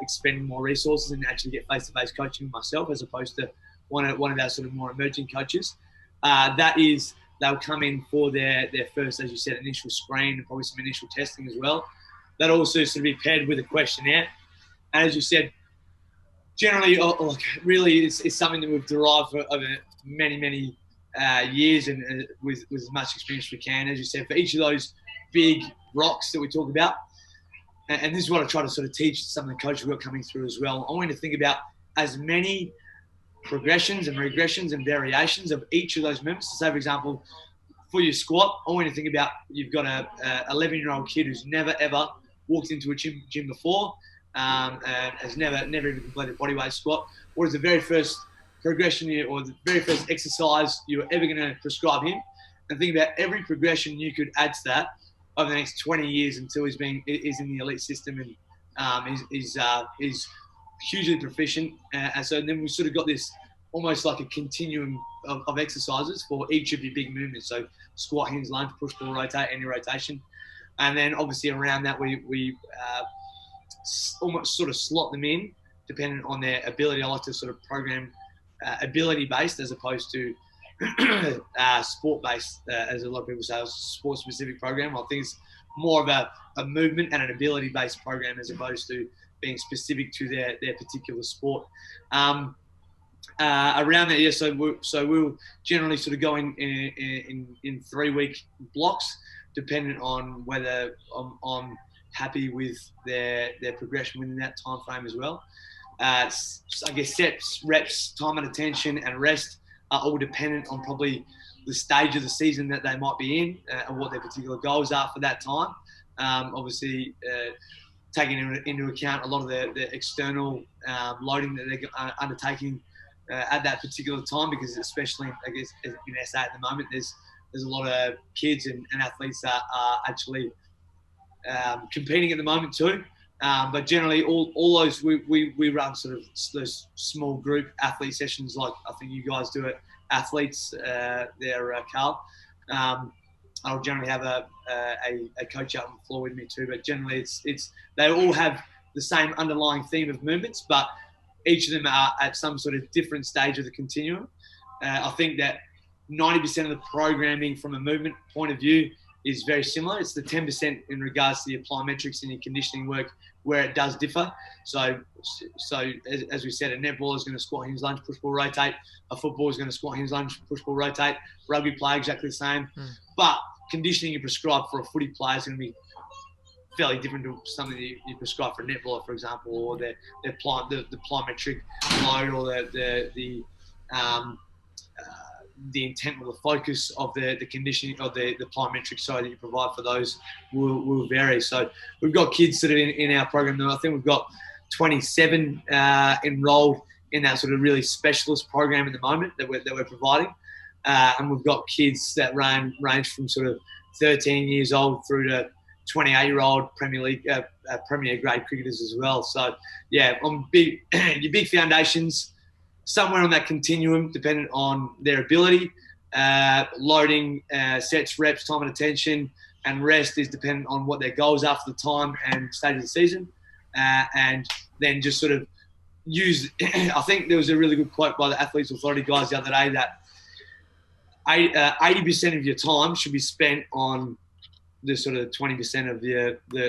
Speaker 1: expending more resources and actually get face-to-face coaching myself, as opposed to one of our sort of more emerging coaches. They'll come in for their first, as you said, initial screen and probably some initial testing as well. That also sort of be paired with a questionnaire. And as you said, generally, like really, it's something that we've derived over many, many years and with as much experience as we can. As you said, for each of those big rocks that we talk about, and this is what I try to sort of teach some of the coaches we've got coming through as well. I want you to think about as many progressions and regressions and variations of each of those members. So say, for example, for your squat, I want you to think about you've got a 11-year-old kid who's never ever walked into a gym before, and has never even completed a bodyweight squat. What is the very first progression or the very first exercise you're ever going to prescribe him? And think about every progression you could add to that over the next 20 years until he's in the elite system and is hugely proficient. And so then we've sort of got this almost like a continuum of exercises for each of your big movements. So squat, hinge, lunge, push, pull, rotate, any rotation. And then obviously around that, we almost sort of slot them in depending on their ability. I like to sort of program ability-based as opposed to sport-based, as a lot of people say, it's a sport-specific program. I think it's more of a movement and an ability-based program as opposed to being specific to their particular sport. Around that, yeah. So we'll generally sort of go in 3-week blocks, dependent on whether on happy with their progression within that time frame as well. I guess sets, reps, time and attention, and rest are all dependent on probably the stage of the season that they might be in and what their particular goals are for that time. Obviously, taking into account a lot of the external loading that they're undertaking at that particular time, because especially, I guess, in SA at the moment, there's a lot of kids and athletes that are actually competing at the moment too. But generally, all those we run sort of those small group athlete sessions, like I think you guys do at Athletes there, Karl. I'll generally have a coach out on the floor with me too. But generally, it's they all have the same underlying theme of movements, but each of them are at some sort of different stage of the continuum. I think that 90% of the programming from a movement point of view is very similar. It's the 10% in regards to the plyometrics and your conditioning work where it does differ. So as we said, a netball is going to squat, hinge, lunge, push, pull, rotate. A football is going to squat, hinge, lunge, push, pull, rotate. Rugby play exactly the same. But conditioning you prescribe for a footy player is going to be fairly different to something that you prescribe for a netballer, for example, or the plyometric load, or the intent or the focus of the conditioning of the plyometric side that you provide for those will vary. So we've got kids that are in our program now. I think we've got 27 enrolled in that sort of really specialist program at the moment that we're providing. And we've got kids that range from sort of 13 years old through to 28-year-old Premier League, Premier grade cricketers as well. So yeah, on your big foundations, somewhere on that continuum, dependent on their ability. Loading, sets, reps, time and attention, and rest is dependent on what their goals are for the time and stage of the season. And then just sort of use, I think there was a really good quote by the Athletes Authority guys the other day that 80% of your time should be spent on the sort of 20% of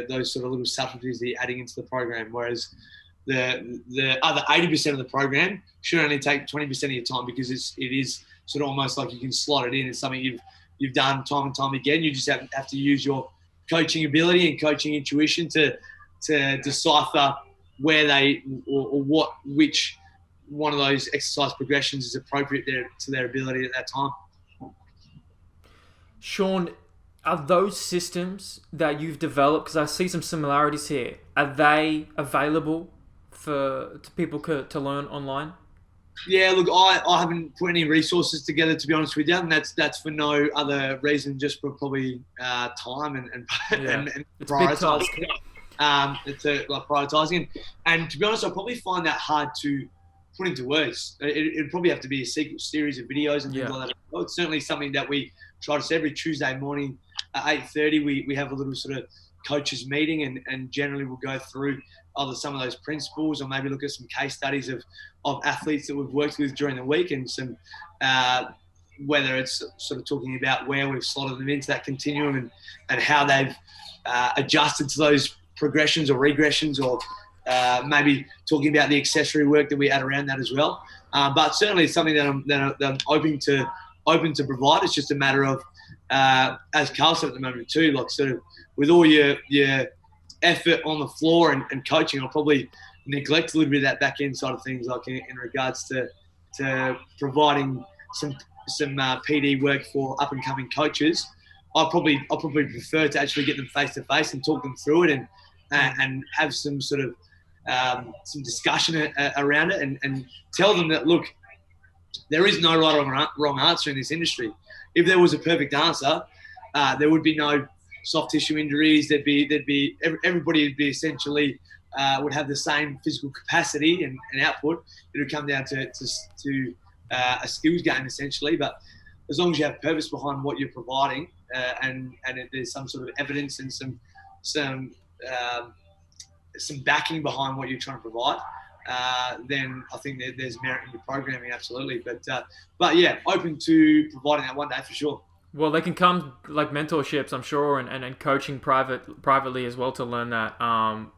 Speaker 1: those sort of little subtleties that you're adding into the program, whereas the other 80% of the program should only take 20% of your time, because it is sort of almost like you can slot it in. It's something you've done time and time again. You just have to use your coaching ability and coaching intuition to decipher where which one of those exercise progressions is appropriate to their ability at that time.
Speaker 3: Sean, are those systems that you've developed, because I see some similarities here, are they available to people to learn online?
Speaker 1: Yeah, look, I haven't put any resources together, to be honest with you, and that's for no other reason, just for probably time and prioritising. It's prioritising, and to be honest, I probably find that hard to put into words. It'd probably have to be a series of videos and things like that. Well, it's certainly something that we try to say every Tuesday morning at 8:30. We have a little sort of coaches meeting, and generally we'll go through either some of those principles, or maybe look at some case studies of athletes that we've worked with during the week, and some whether it's sort of talking about where we've slotted them into that continuum and how they've adjusted to those progressions or regressions, or maybe talking about the accessory work that we add around that as well. But certainly it's something that I'm open to provide. It's just a matter of, as Karl said at the moment too, like sort of with all your effort on the floor and coaching, I'll probably neglect a little bit of that back end side of things, like in regards to providing some PD work for up and coming coaches. I'll probably prefer to actually get them face to face and talk them through it, and have some sort of some discussion around it, and tell them that, look, there is no right or wrong answer in this industry. If there was a perfect answer, there would be no soft tissue injuries. Everybody would be essentially would have the same physical capacity and output. It would come down to a skills game essentially. But as long as you have purpose behind what you're providing, and there's some sort of evidence and some backing behind what you're trying to provide, then I think there's merit in your programming, absolutely. But yeah, open to providing that one day for sure.
Speaker 3: Well, they can come like mentorships, I'm sure, and coaching privately as well to learn that,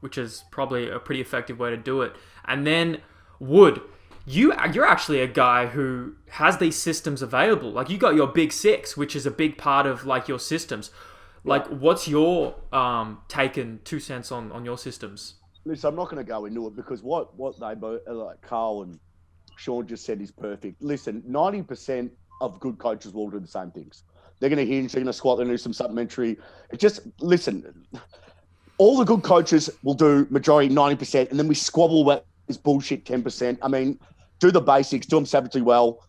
Speaker 3: which is probably a pretty effective way to do it. And then Wood, you're actually a guy who has these systems available. Like, you got your Big Six, which is a big part of like your systems. Like, what's your take and 2 cents on your systems?
Speaker 4: Listen, I'm not going to go into it because what they both, like Karl and Sean just said, is perfect. Listen, 90% of good coaches will do the same things. They're going to hinge, they're going to squat, they're going to do some supplementary. Listen, all the good coaches will do majority 90%, and then we squabble about this bullshit 10%. I mean, do the basics, do them savagely well.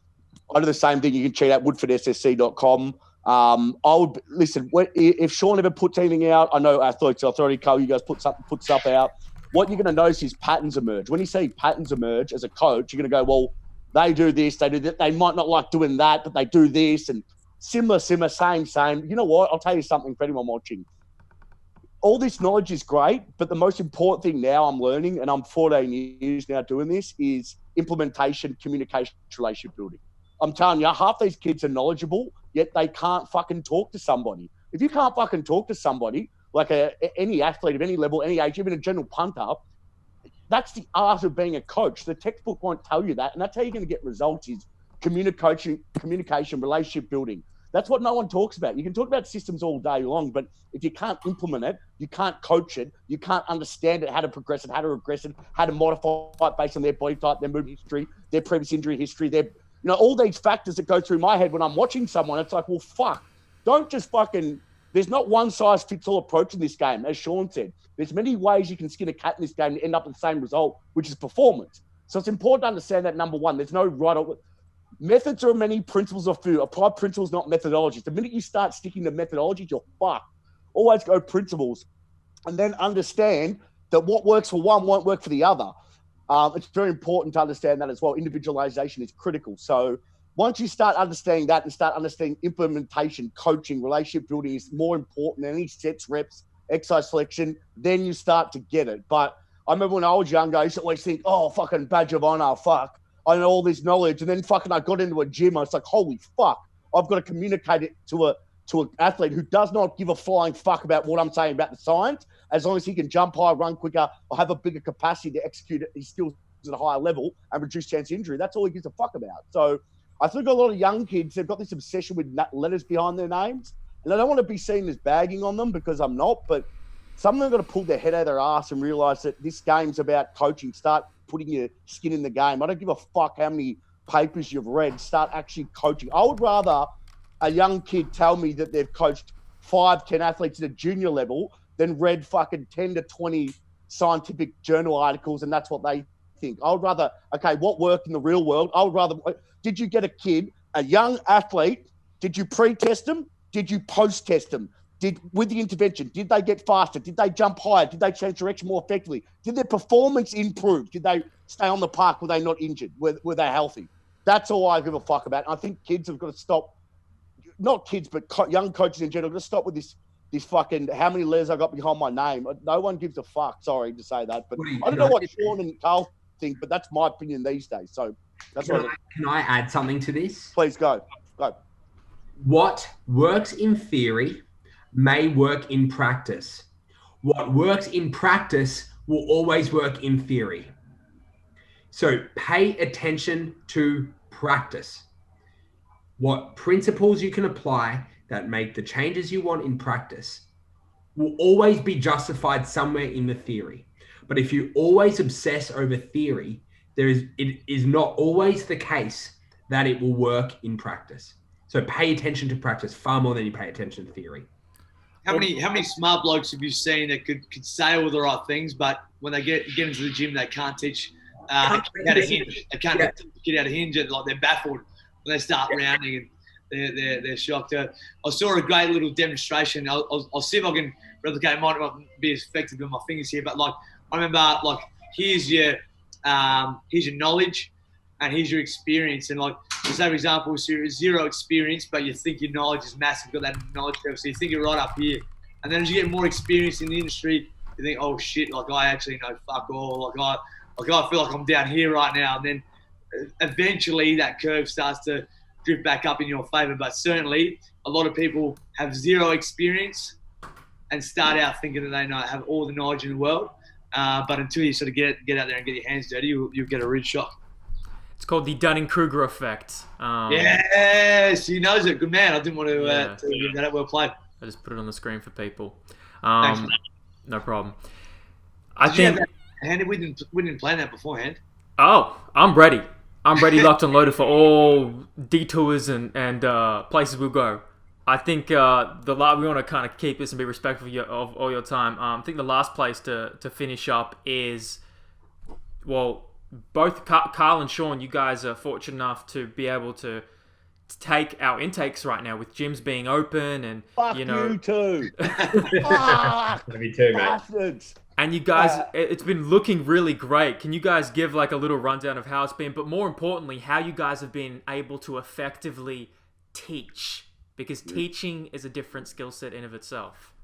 Speaker 4: I do the same thing. You can check out woodfordssc.com. I would listen. If Sean ever puts anything out, I know Athletes Authority, Karl, you guys put stuff out. What you're going to notice is patterns emerge. When you see patterns emerge as a coach, you're going to go, well, they do this, they do that. They might not like doing that, but they do this, and similar, same. You know what? I'll tell you something for anyone watching. All this knowledge is great, but the most important thing now I'm learning, and I'm 14 years now doing this, is implementation, communication, relationship building. I'm telling you, half these kids are knowledgeable, yet they can't fucking talk to somebody. If you can't fucking talk to somebody, like any athlete of any level, any age, even a general punter, that's the art of being a coach. The textbook won't tell you that, and that's how you're going to get results, is communication, relationship building. That's what no one talks about. You can talk about systems all day long, but if you can't implement it, you can't coach it, you can't understand it, how to progress it, how to regress it, how to modify it based on their body type, their movement history, their previous injury history, all these factors that go through my head when I'm watching someone. It's like, well, fuck, don't just fucking... There's not one size fits all approach in this game, as Sean said. There's many ways you can skin a cat in this game and end up with the same result, which is performance. So it's important to understand that, number one, there's no right or... Methods are many, principles are few. Apply principles, not methodologies. The minute you start sticking to methodologies, you're fucked. Always go principles, and then understand that what works for one won't work for the other. It's very important to understand that as well. Individualization is critical. So once you start understanding that and start understanding implementation, coaching, relationship building is more important than any sets, reps, exercise selection, then you start to get it. But I remember when I was younger, I used to always think, oh, fucking badge of honor, fuck. I know all this knowledge. And then fucking I got into a gym. I was like, holy fuck, I've got to communicate it to an athlete who does not give a flying fuck about what I'm saying about the science, as long as he can jump higher, run quicker, or have a bigger capacity to execute his skills at a higher level and reduce chance of injury. That's all he gives a fuck about. So I think a lot of young kids, they've got this obsession with letters behind their names. And I don't want to be seen as bagging on them, because I'm not, but some of them got to pull their head out of their ass and realize that this game's about coaching. Start putting your skin in the game. I don't give a fuck how many papers you've read. Start actually coaching. I would rather a young kid tell me that they've coached 5-10 athletes at a junior level than read fucking 10 to 20 scientific journal articles and that's what they think. I would rather, okay, what worked in the real world? I would rather, did you get a young athlete, did you pre-test them? Did you post-test them? With the intervention, did they get faster? Did they jump higher? Did they change direction more effectively? Did their performance improve? Did they stay on the park? Were they not injured? Were they healthy? That's all I give a fuck about. And I think kids have got to stop, not kids, but young coaches in general, got to stop with this fucking, how many letters I got behind my name. No one gives a fuck. Sorry to say that. But I don't know what Sean and Karl think, but that's my opinion these days. So that's
Speaker 5: Can I add something to this?
Speaker 4: Please go.
Speaker 5: What works in theory may work in practice. What works in practice will always work in theory. So pay attention to practice. What principles you can apply that make the changes you want in practice will always be justified somewhere in the theory. But if you always obsess over theory, it is not always the case that it will work in practice. So pay attention to practice far more than you pay attention to theory.
Speaker 1: How many smart blokes have you seen that could say all the right things, but when they get into the gym, they can't teach how to hinge. They can't get out of hinge, and like they're baffled when they start rounding and they're shocked. I saw a great little demonstration. I'll see if I can replicate. It might not be as effective with my fingers here, but like I remember, like here's your knowledge. And here's your experience. And like, say for example, so you're zero experience, but you think your knowledge is massive, you've got that knowledge curve, so you think you're right up here. And then as you get more experience in the industry, you think, oh shit, like I actually know fuck all. Like I feel like I'm down here right now. And then eventually that curve starts to drift back up in your favor. But certainly a lot of people have zero experience and start out thinking that they have all the knowledge in the world. But until you sort of get out there and get your hands dirty, you'll get a real shock.
Speaker 3: It's called the Dunning-Kruger effect.
Speaker 1: Yes, he knows it. Good man. I didn't want to give that up. Well played.
Speaker 3: I just put it on the screen for people.
Speaker 1: Thanks,
Speaker 3: no problem.
Speaker 1: Did you have that handy? We didn't plan that beforehand.
Speaker 3: Oh, I'm ready. I'm ready, locked and loaded for all detours and places we'll go. I think we want to kind of keep this and be respectful of all your time. I think the last place to finish up is, well, both Karl and Sean, you guys are fortunate enough to be able to take our intakes right now with gyms being open and
Speaker 4: Fuck you too. Fuck.
Speaker 5: Me too, mate.
Speaker 4: Bastards.
Speaker 3: And you guys, it's been looking really great. Can you guys give like a little rundown of how it's been, but more importantly, how you guys have been able to effectively teach? Because teaching is a different skill set in of itself.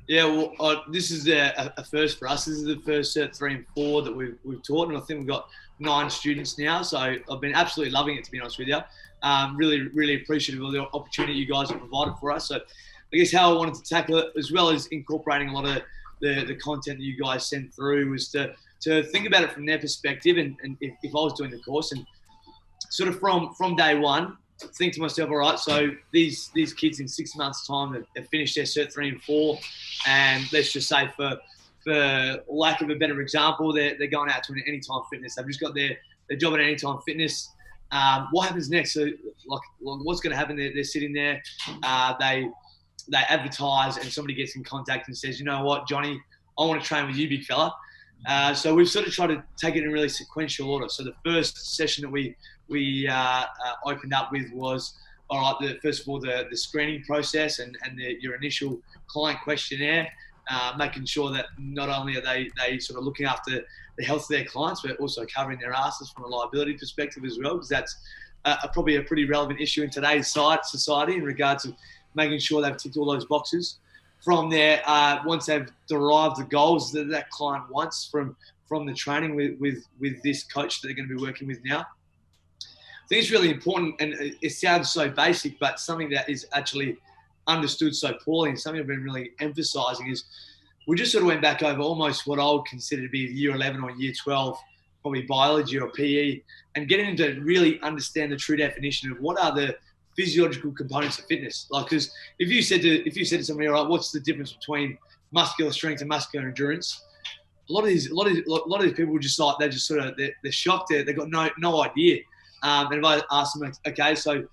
Speaker 1: Yeah, well, this is a first for us. This is the first Cert 3 and 4 that we've taught, and I think we've got 9 students now. So I've been absolutely loving it, to be honest with you. Really, really appreciative of the opportunity you guys have provided for us. So I guess how I wanted to tackle it, as well as incorporating a lot of the content that you guys sent through, was to think about it from their perspective, and if I was doing the course, and sort of from day one, think to myself, all right, so these kids in 6 months' time have finished their Cert 3 and 4, and let's just say for lack of a better example, they're going out to an Anytime Fitness. They've just got their job at Anytime Fitness. What happens next? So like what's going to happen? They're sitting there. They advertise, and somebody gets in contact and says, you know what, Johnny, I want to train with you, big fella. So we've sort of tried to take it in really sequential order. So the first session that we opened up with was, all right, first of all, the screening process and your initial client questionnaire, making sure that not only are they sort of looking after the health of their clients, but also covering their asses from a liability perspective as well, because that's probably a pretty relevant issue in today's society in regards to making sure they've ticked all those boxes. From there, once they've derived the goals that that client wants from the training with this coach that they're going to be working with now, I think it's really important, and it sounds so basic, but something that is actually understood so poorly, and something I've been really emphasising is we just sort of went back over almost what I would consider to be year 11 or year 12, probably biology or PE, and getting them to really understand the true definition of what are the physiological components of fitness. Like, because if you said to somebody, all right, what's the difference between muscular strength and muscular endurance? A lot of these people were just like, they're shocked. They've got no idea. And if I ask them, okay, so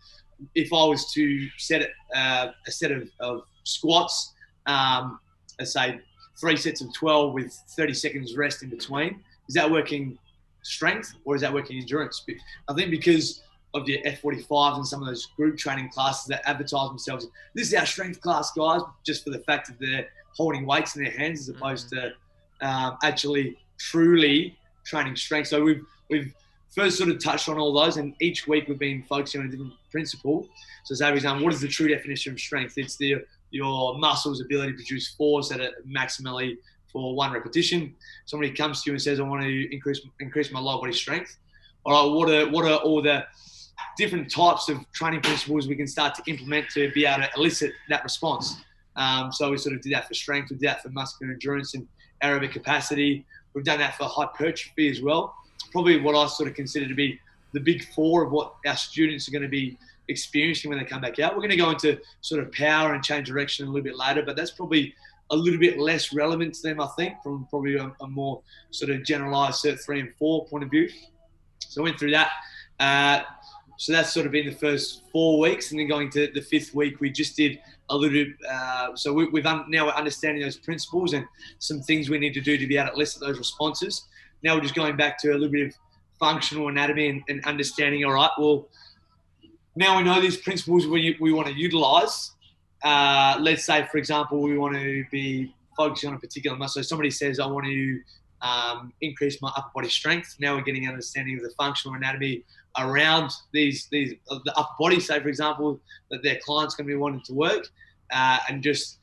Speaker 1: if I was to set a set of squats, let's say 3 sets of 12 with 30 seconds rest in between, is that working strength or is that working endurance? I think because of the F45s and some of those group training classes that advertise themselves, this is our strength class, guys, just for the fact that they're holding weights in their hands as opposed to actually truly training strength. So we've first sort of touched on all those, and each week we've been focusing on a different principle. So say, for example, what is the true definition of strength? It's your muscles' ability to produce force at maximally for 1 repetition. Somebody comes to you and says, I want to increase my lower body strength. All right, what are all the different types of training principles we can start to implement to be able to elicit that response? So we sort of did that for strength, we did that for muscular endurance and aerobic capacity. We've done that for hypertrophy as well. Probably what I sort of consider to be the big 4 of what our students are going to be experiencing when they come back out. We're going to go into sort of power and change direction a little bit later, but that's probably a little bit less relevant to them, I think, from probably a more sort of generalized Cert 3 and 4 point of view. So I went through that. So that's sort of been the first 4 weeks, and then going to the 5th week, we just did a little bit. So we're understanding those principles and some things we need to do to be able to elicit those responses. Now we're just going back to a little bit of functional anatomy and understanding. All right, well, now we know these principles we want to utilize. Let's say, for example, we want to be focusing on a particular muscle. So somebody says, I want to increase my upper body strength. Now we're getting an understanding of the functional anatomy around the upper body. Say, for example, that their client's going to be wanting to work, and just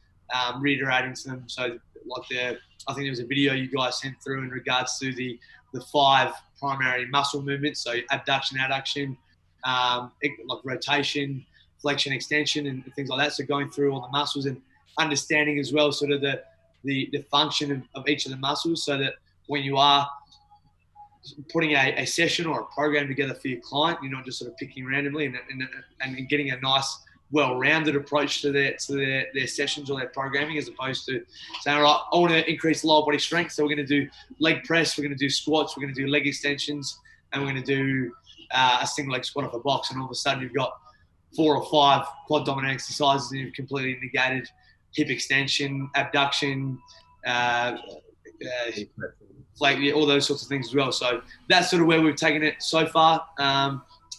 Speaker 1: reiterating to them. So, like I think there was a video you guys sent through in regards to the 5 primary muscle movements. So abduction, adduction, like rotation, flexion, extension, and things like that. So going through all the muscles and understanding as well sort of the function of each of the muscles, so that when you are putting a session or a program together for your client, you're not just sort of picking randomly and getting a nice well-rounded approach to their sessions or their programming, as opposed to saying, all right, I want to increase lower body strength, so we're going to do leg press, we're going to do squats, we're going to do leg extensions, and we're going to do a single leg squat off a box, and all of a sudden you've got 4 or 5 quad dominant exercises and you've completely negated hip extension, abduction, all those sorts of things as well. So that's sort of where we've taken it so far.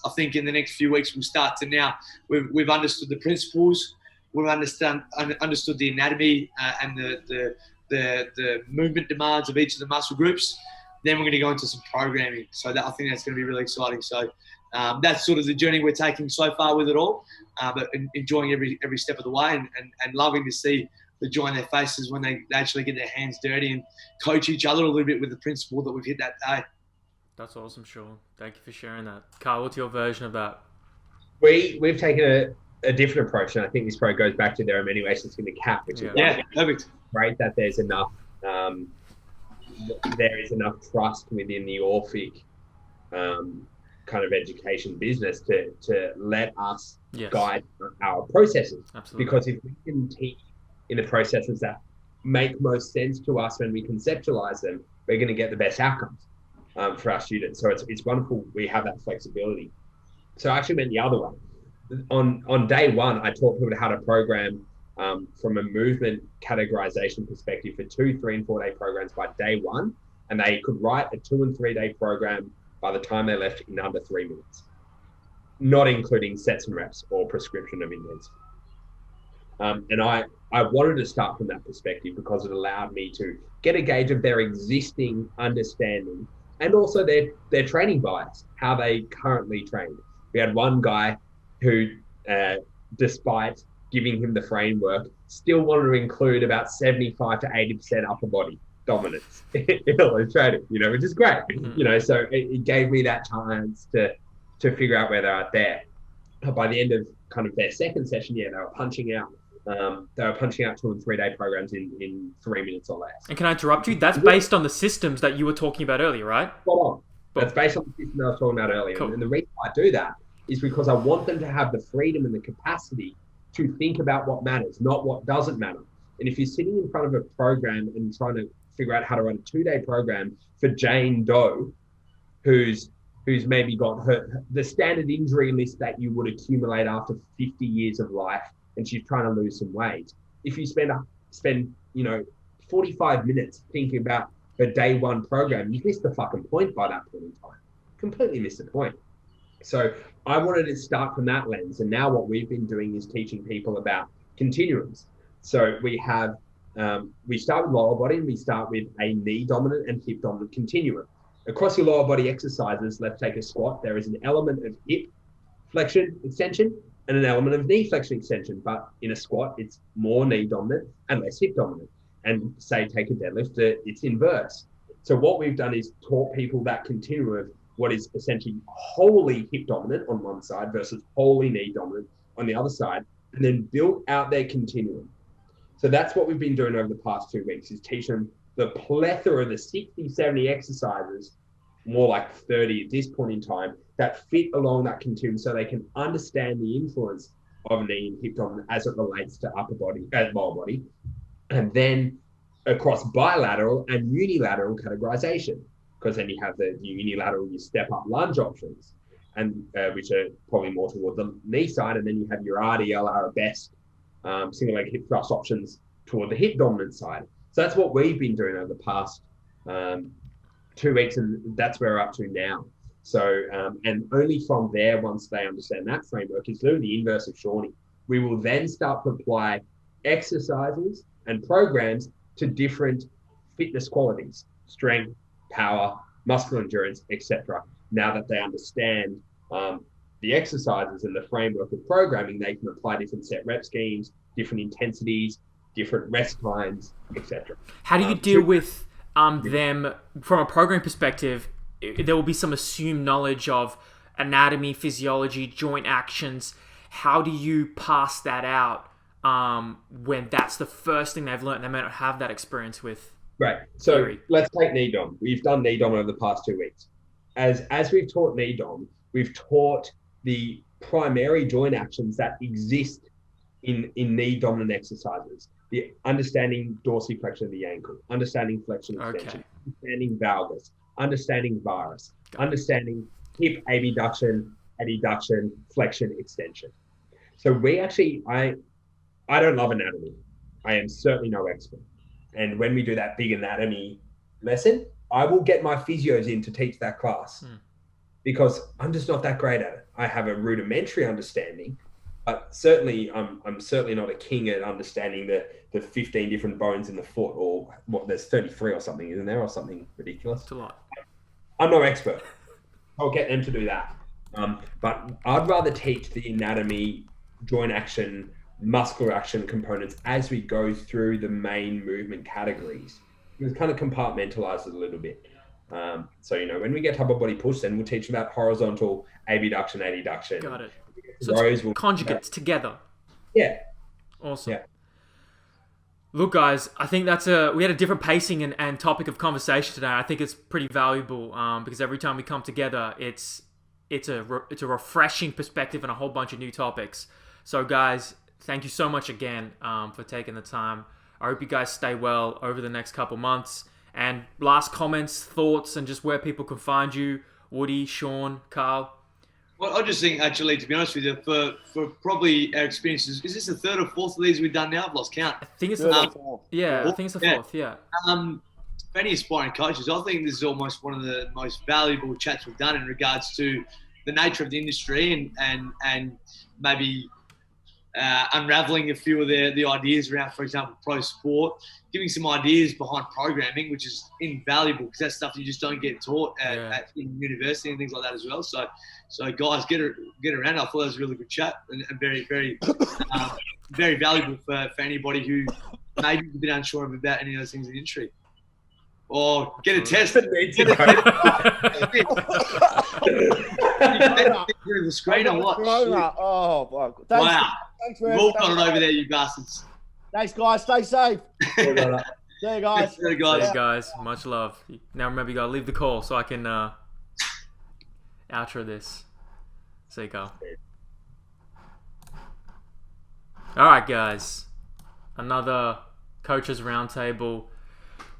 Speaker 1: I think in the next few weeks we'll start to now. We've understood the principles, we've understood the anatomy and the movement demands of each of the muscle groups. Then we're going to go into some programming. So I think that's going to be really exciting. So that's sort of the journey we're taking so far with it all, but enjoying every step of the way and loving to see the joy in their faces when they actually get their hands dirty and coach each other a little bit with the principle that we've hit that day.
Speaker 3: That's awesome, Sean. Thank you for sharing that. Karl, what's your version of that?
Speaker 5: We've taken a different approach, and I think this probably goes back to there are many ways to skin a cat, which is
Speaker 1: perfect.
Speaker 5: Great that there's enough there is enough trust within the Orphic kind of education business to let us guide our processes.
Speaker 3: Absolutely.
Speaker 5: Because if we can teach in the processes that make most sense to us when we conceptualize them, we're going to get the best outcomes for our students. So it's wonderful we have that flexibility. So I actually went the other way. On day one, I taught people how to program from a movement categorization perspective for 2, 3, and 4 day programs by day one, and they could write a 2 and 3 day program by the time they left in under 3 minutes, not including sets and reps or prescription of intensity. And I wanted to start from that perspective because it allowed me to get a gauge of their existing understanding and also their training bias, how they currently train. We had one guy who, despite giving him the framework, still wanted to include about 75 to 80% upper body dominance in all his training, which is great. So it gave me that chance to figure out where they're at there. By the end of kind of their second session, they were punching out. They were punching out 2 and 3 day programs in 3 minutes or less.
Speaker 3: And can I interrupt you? That's based on the systems that you were talking about earlier, right?
Speaker 5: Spot on. That's based on the system I was talking about earlier. Cool. And the reason I do that is because I want them to have the freedom and the capacity to think about what matters, not what doesn't matter. And if you're sitting in front of a program and trying to figure out how to run a 2 day program for Jane Doe, who's maybe got the standard injury list that you would accumulate after 50 years of life, and she's trying to lose some weight. If you spend 45 minutes thinking about her day one program, you've missed the fucking point by that point in time. Completely missed the point. So I wanted to start from that lens. And now what we've been doing is teaching people about continuums. So we have, we start with lower body and we start with a knee dominant and hip dominant continuum. Across your lower body exercises, let's take a squat. There is an element of hip flexion extension and an element of knee flexion extension. But in a squat, it's more knee dominant and less hip dominant. And say, take a deadlift, it's inverse. So what we've done is taught people that continuum of what is essentially wholly hip dominant on one side versus wholly knee dominant on the other side, and then built out their continuum. So that's what we've been doing over the past 2 weeks, is teach them the plethora of the 60, 70 exercises, more like 30 at this point in time, that fit along that continuum so they can understand the influence of knee and hip dominant as it relates to upper body, lower body, and then across bilateral and unilateral categorization. Because then you have the unilateral, you step up lunge options, and which are probably more toward the knee side, and then you have your RDL, arabesque, single leg hip thrust options toward the hip dominant side. So that's what we've been doing over the past 2 weeks, and that's where we're up to now. So, and only from there, once they understand that framework, is literally the inverse of Shawnee. We will then start to apply exercises and programs to different fitness qualities, strength, power, muscular endurance, etc. Now that they understand the exercises and the framework of programming, they can apply different set rep schemes, different intensities, different rest times, etc.
Speaker 3: How do you deal with them from a program perspective? There will be some assumed knowledge of anatomy, physiology, joint actions. How do you pass that out when that's the first thing they've learned? They may not have that experience with.
Speaker 5: Right. So let's take knee dom. We've done knee dom over the past 2 weeks. As we've taught knee dom, we've taught the primary joint actions that exist in knee dominant exercises. The understanding dorsiflexion of the ankle, understanding flexion extension, understanding valgus, understanding varus, understanding hip abduction, adduction, flexion, extension. So we actually, I don't love anatomy. I am certainly no expert. And when we do that big anatomy lesson, I will get my physios in to teach that class because I'm just not that great at it. I have a rudimentary understanding, but certainly I'm certainly not a king at understanding the 15 different bones in the foot, or what, there's 33 or something, isn't there, or something ridiculous?
Speaker 3: It's a lot.
Speaker 5: I'm no expert. I'll get them to do that. But I'd rather teach the anatomy, joint action, muscular action components as we go through the main movement categories. It's kind of compartmentalize it a little bit. So, when we get to upper body push, then we'll teach about horizontal abduction, adduction.
Speaker 3: Got it. So it's conjugates together.
Speaker 5: Yeah.
Speaker 3: Awesome.
Speaker 5: Yeah.
Speaker 3: Look, guys, I think we had a different pacing and topic of conversation today. I think it's pretty valuable because every time we come together, it's a refreshing perspective and a whole bunch of new topics. So, guys, thank you so much again for taking the time. I hope you guys stay well over the next couple months. And last comments, thoughts, and just where people can find you, Woody, Sean, Karl.
Speaker 1: Well, I just think, actually, to be honest with you, for probably our experiences, is this the third or fourth of these we've done now? I've lost count.
Speaker 3: I think it's the fourth. Yeah, I think it's the fourth, yeah.
Speaker 1: For any aspiring coaches, I think this is almost one of the most valuable chats we've done in regards to the nature of the industry and maybe unraveling a few of the ideas around, for example, pro sport, giving some ideas behind programming, which is invaluable because that's stuff you just don't get taught in university and things like that as well. So guys, get around. I thought that was a really good chat and very, very, very valuable for anybody who maybe is a bit unsure about any of those things in the industry. Or get a test. Through the screen or what?
Speaker 4: Oh, wow.
Speaker 1: Thanks for all got it over there, you bastards.
Speaker 4: Thanks, guys. Stay safe. See you, guys.
Speaker 1: See you, guys.
Speaker 3: Much love. Now remember, you gotta leave the call so I can outro this. See you, Karl. All right, guys. Another coaches roundtable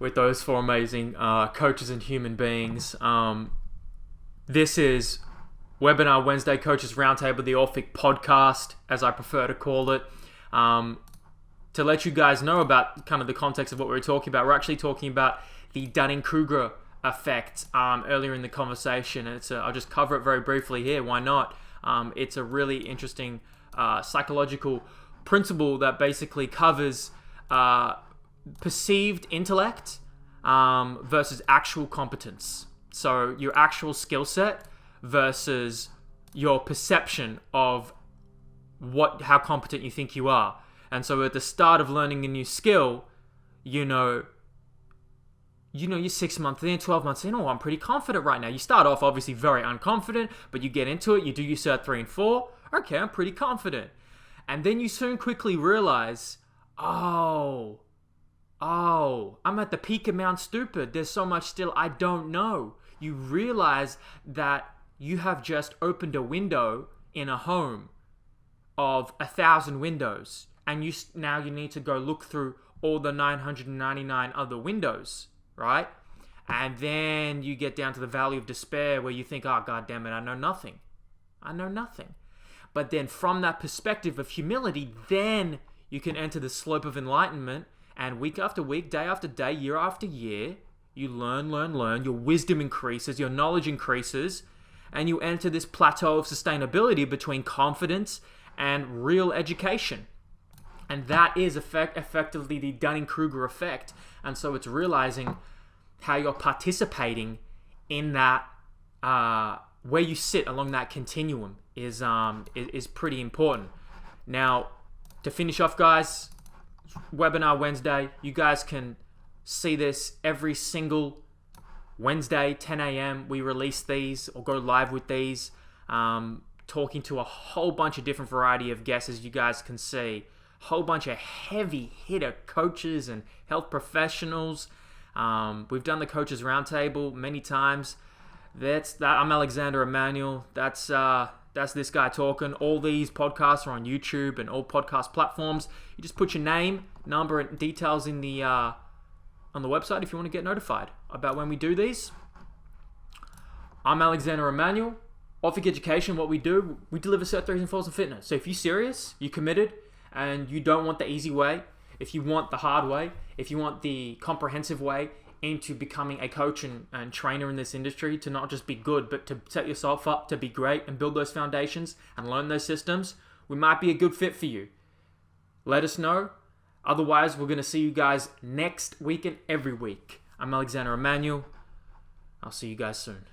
Speaker 3: with those four amazing coaches and human beings. This is Webinar Wednesday Coaches Roundtable, the Orphic podcast, as I prefer to call it. To let you guys know about kind of the context of what we're talking about, we're actually talking about the Dunning-Kruger effect earlier in the conversation. I'll just cover it very briefly here. Why not? It's a really interesting psychological principle that basically covers perceived intellect versus actual competence. So your actual skill set versus your perception of how competent you think you are. And so at the start of learning a new skill, you're 6 months in, 12 months in, I'm pretty confident right now. You start off obviously very unconfident, but you get into it, you do your Cert 3 and 4, okay, I'm pretty confident. And then you soon quickly realize, I'm at the peak of Mount Stupid. There's so much still I don't know. You realize that you have just opened a window in a home of 1,000 windows. And now you need to go look through all the 999 other windows, right? And then you get down to the valley of despair where you think, oh, God damn it, I know nothing. But then from that perspective of humility, then you can enter the slope of enlightenment. And week after week, day after day, year after year, you learn. Your wisdom increases, your knowledge increases, and you enter this plateau of sustainability between confidence and real education. And that is effectively the Dunning-Kruger effect. And so it's realizing how you're participating in that, where you sit along that continuum is pretty important. Now, to finish off, guys, Webinar Wednesday. You guys can see this every single Wednesday, 10 a.m. We release these or go live with these, talking to a whole bunch of different variety of guests, as you guys can see. Whole bunch of heavy hitter coaches and health professionals. We've done the Coaches Roundtable many times. I'm Alexander Emanuel. That's That's This Guy Talking. All these podcasts are on YouTube and all podcast platforms. You just put your name, number, and details in the on the website if you want to get notified about when we do these. I'm Alexander Emmanuel. Orphic Education, what we do, we deliver cert 3s and 4s in fitness. So if you're serious, you're committed, and you don't want the easy way, if you want the hard way, if you want the comprehensive way into becoming a coach and trainer in this industry, to not just be good, but to set yourself up to be great and build those foundations and learn those systems, we might be a good fit for you. Let us know. Otherwise, we're going to see you guys next week and every week. I'm Alexander Emmanuel. I'll see you guys soon.